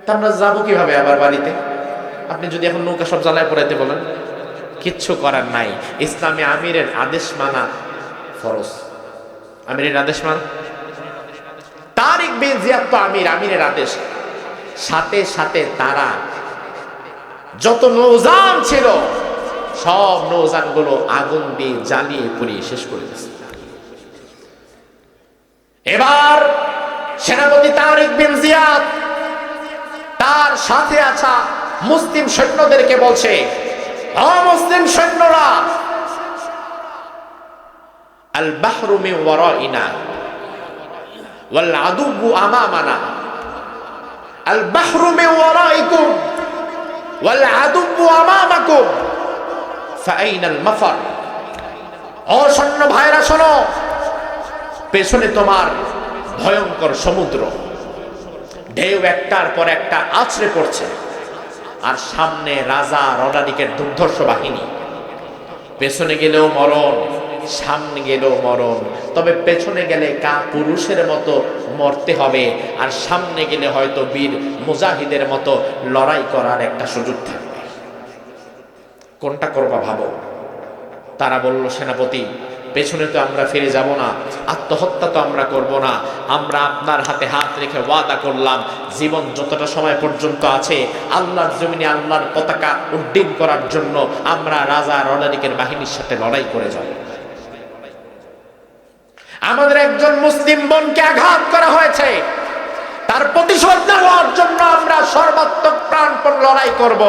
তা আমরা যাবো কিভাবে আবার বাড়িতে? আপনি যদি এখন নৌকা সব জ্বালায় পোড়াইতে বলেন, কিচ্ছু করার নাই। ইসলামে আমিরের আদেশ মানা ফরজ, আমিরের আদেশ মানা। তারিক বিন জিয়াদ তো আমির, আমিরের আদেশ। সাথে সাথে তারা যত নৌযান ছিল সব নৌযান গুলো আগুন দিয়ে জ্বালিয়ে পুড়িয়ে শেষ করে দিয়েছে। এবার সেনাপতি তারিক বিন জিয়াদ তার সাথে আসা মুসলিম সৈন্যদেরকে বলছে, মুসলিম সৈন্যরা, আল বাহরু মিন ওয়ারাইনা ওয়াল আদুবু আমামানা, আল বাহরু মিন ওয়ারাইকুম ওয়াল আদুবু আমামাকুম ফাআইনাল মাফার। ও সৈন্য ভাইরা শোনো, পেছনে তোমার ভয়ঙ্কর সমুদ্র, ঢেউ একটার পর একটা আছড়ে পড়ছে, আর সামনে রাজা রডারিকের দুর্ধর্ষ বাহিনী। পেছনে গেলেও মরণ, সামনে গেলেও মরণ, তবে পেছনে গেলে পুরুষের মতো মরতে হবে, আর সামনে গেলে হয়তো বীর মুজাহিদের মতো লড়াই করার একটা সুযোগ থাকবে। কোনটা করবা ভাবো? তারা বলল, সেনাপতি, পেছনে তো আমরা ফিরে যাব না, আত্মহত্যা তো আমরা করব না, আমরা আপনার হাতে হাত রেখে ওয়াদা করলাম, জীবন যতটা সময় পর্যন্ত আছে আল্লাহর জমিনে আল্লাহর পতাকা উড্ডীন করার জন্য আমরা রাজা রডারিকের বাহিনীর সাথে লড়াই করে যাব। আমাদের একজন মুসলিম বোনকে আঘাত করা হয়েছে, তার প্রতিশোধ নেওয়ার জন্য আমরা সর্বাত্মক প্রাণপণ লড়াই করব।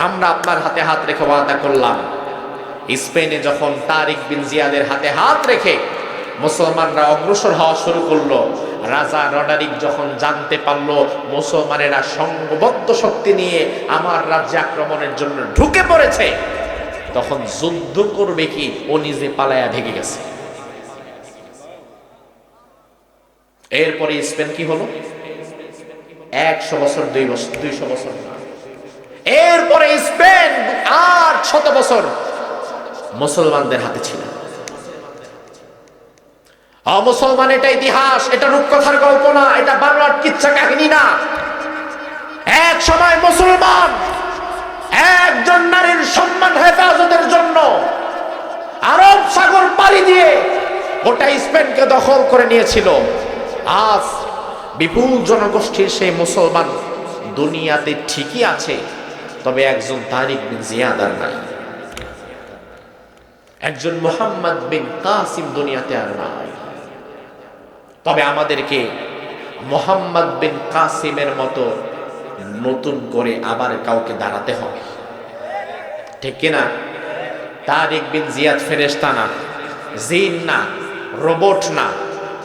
আমরা আপনার হাতে হাত রেখে ওয়াদা করলাম, স্পেনে যখন তারিক বিন জিয়াদের হাতে হাত রেখে মুসলমানরা অগ্রসর হওয়া শুরু করলো, রাজা রডারিক যখন জানতে পারলো মুসলমানেরা সংঘবদ্ধ শক্তি নিয়ে আমার রাজ্যে আক্রমণের জন্য ঢুকে পড়েছে, তখন যুদ্ধ করবে কি ও নিজে পালায়া ভেগে গেছে। এরপরে স্পেন কি হলো? 100 বছর 200 বছর। এরপরে স্পেন আর 100 বছর মুসলমানদের হাতে ছিল। মুসলমান এটা ইতিহাস, এটা রূপকথার গল্প না, এটা বাংলার কিচ্ছা কাহিনী না। এক সময় মুসলমান একজন নারীর সম্মান হেফাজতের জন্য আরব সাগর পাড়ি দিয়ে গোটা স্পেনকে দখল করে নিয়েছিল। আজ বিপুল জনগোষ্ঠীর সেই মুসলমান দুনিয়াতে ঠিকই আছে, তবে একজন তারিক বিন জিয়াদ আর নাই, একজন মুহাম্মদ বিন কাসিম দুনিয়াতে আর নাই। তবে আমাদেরকে মুহাম্মদ বিন কাসিমের মতো নতুন করে আবার কাউকে দাঁড়াতে হবে, ঠিক কিনা? তারিক বিন জিয়াদ ফেরেশতা না, জিন না, রোবট না।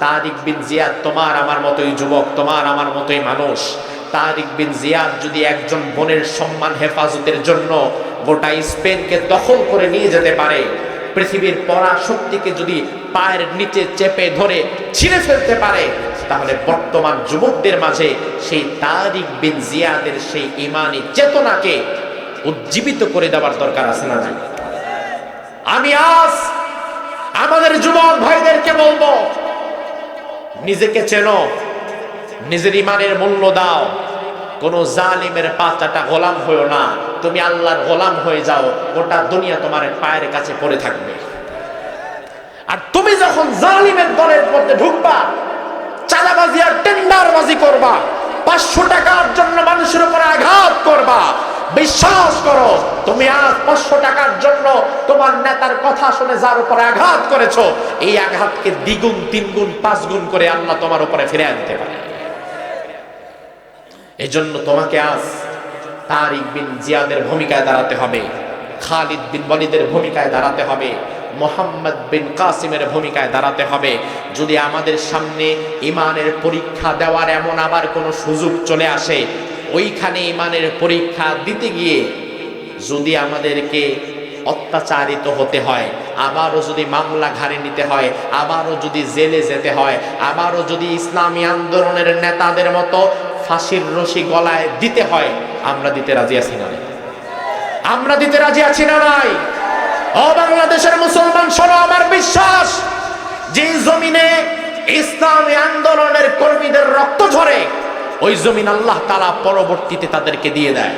তারিক বিন জিয়াদ তোমার আমার মতোই যুবক, তোমার আমার মতোই মানুষ। তারিক বিন জিয়াদ যদি একজন বোনের সম্মান হেফাজতের জন্য গোটা স্পেনকে দখল করে নিয়ে যেতে পারে, পৃথিবীর পরাশক্তিকে যদি পায়ের নিচে চেপে ধরে ছিঁড়ে ফেলতে পারে, তাহলে বর্তমান যুবকদের মাঝে সেই তারিক বিন জিয়াদের সেই ঈমানি চেতনাকে উজ্জীবিত করে দেওয়ার দরকার আছে না নাই? আমি আজ আমাদের যুবক ভাইদেরকে বলবো, নিজেকে চেনো, নিজের ঈমানের মূল্য দাও। কোন জালিমের পাঁচাটা গোলাম হয়েও না, তুমি আল্লাহর গোলাম হয়ে যাও, গোটা দুনিয়া তোমার পায়ের কাছে পড়ে থাকবে। আর তুমি যখন জালিমের দলের মধ্যে ঢুকবা, চাঁদাবাজি আর টেন্ডারবাজি করবা, 500 টাকার জন্য মানুষের উপর আঘাত করবা, বিশ্বাস করো তুমি আজ 500 টাকার জন্য তোমার নেতার কথা শুনে যার উপরে আঘাত করেছো, এই আঘাতকে দ্বিগুণ 3 গুণ 5 গুণ করে আল্লাহ তোমার উপরে ফিরে আনতে পারে। এজন্য তোমাকে আজ তারিক বিন জিয়াদের ভূমিকায় দাঁড়াতে হবে, খালিদ বিন ওয়ালিদের ভূমিকায় দাঁড়াতে হবে, মুহাম্মদ বিন কাসিমের ভূমিকায় দাঁড়াতে হবে। যদি আমাদের সামনে ঈমানের পরীক্ষা দেওয়ার এমন আবার কোনো সুযোগ চলে আসে, ওইখানে ঈমানের পরীক্ষা দিতে গিয়ে যদি আমাদেরকে অত্যাচারিত হতে হয়, আবারও যদি মামলা ঘাড়ে নিতে হয়, আবারও যদি জেলে যেতে হয়, আবারও যদি ইসলামী আন্দোলনের নেতাদের মতো ফাঁসির রশি গলায় দিতে হয়, আমরা দিতে রাজি আছি না? আমরা দিতে রাজি আছি না নাই? ও বাংলাদেশের মুসলমান শোনো, আমার বিশ্বাস যে জমিনে ইসলামী আন্দোলনের কর্মীদের রক্ত ঝরে, ওই জমিন আল্লাহ তাআলা পরবর্তীতে তাদেরকে দিয়ে দেয়।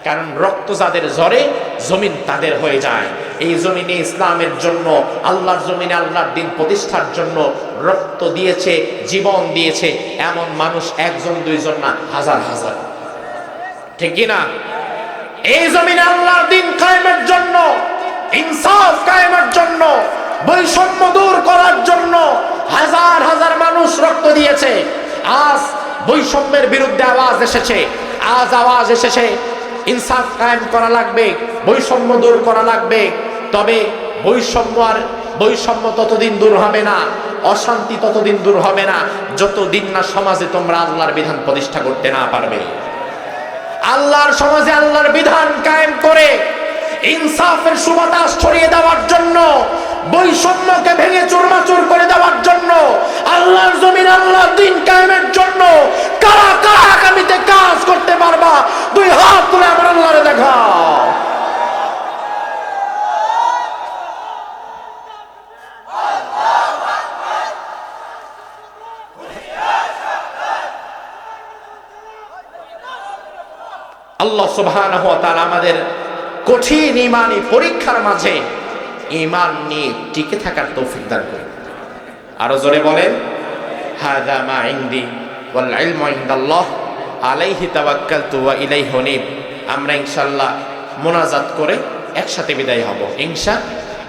কারণ রক্ত যাদের ঝরে, জমিন তাদের হয়ে যায়। এই জমিনে ইসলামের জন্য, আল্লাহর জমিনে আল্লাহর দিন প্রতিষ্ঠার জন্য রক্ত দিয়েছে, জীবন দিয়েছে এমন মানুষ একজন দুইজন না, হাজার হাজার, ঠিক কিনা? এই জমিনে আল্লাহর দিন কায়েমের জন্য, ইনসাফ কায়েমের জন্য, বৈষম্য দূর করার জন্য হাজার হাজার মানুষ রক্ত দিয়েছে। আজ বৈষম্যের বিরুদ্ধে আওয়াজ এসেছে, আজ আওয়াজ এসেছে ইনসাফ কায়েম করা লাগবে, বৈষম্য দূর করা লাগবে। তবে বৈষম্য ততদিন দূর হবে না, অশান্তি ততদিন দূর হবে না, যতদিন না সমাজে তোমরা আল্লাহর বিধান প্রতিষ্ঠা করতে না পারবে। আল্লাহর সমাজে আল্লাহর বিধান কায়েম করে ইনসাফের সুবাতাস ছড়িয়ে দেওয়ার জন্য, বৈষম্যকে ভেঙে চুরমাচুর করে দেওয়ার জন্য, আল্লাহর জমিন আল্লাহর দিন কায়েমের জন্য কারা কারা আগামীতে কাজ করতে পারবা? 2 হাত তুলে আমার আল্লাহরে দেখাও। আল্লাহ সুবহানাহু ওয়া তাআলা আমাদের কঠিন ঈমানি পরীক্ষার মাঝে ঈমান নিয়ে টিকে থাকার তৌফিক দান করুন। আরো জোরে বলেন, হাযা মা ইনদি ওয়াল ইলমু ইনদাল্লাহ আলাইহি তাওয়াক্কালতু ওয়া ইলাইহি উনীব। আমরা ইনশাআল্লাহ মোনাজাত করে একসাথে বিদায় হব ইনশাআল্লাহ।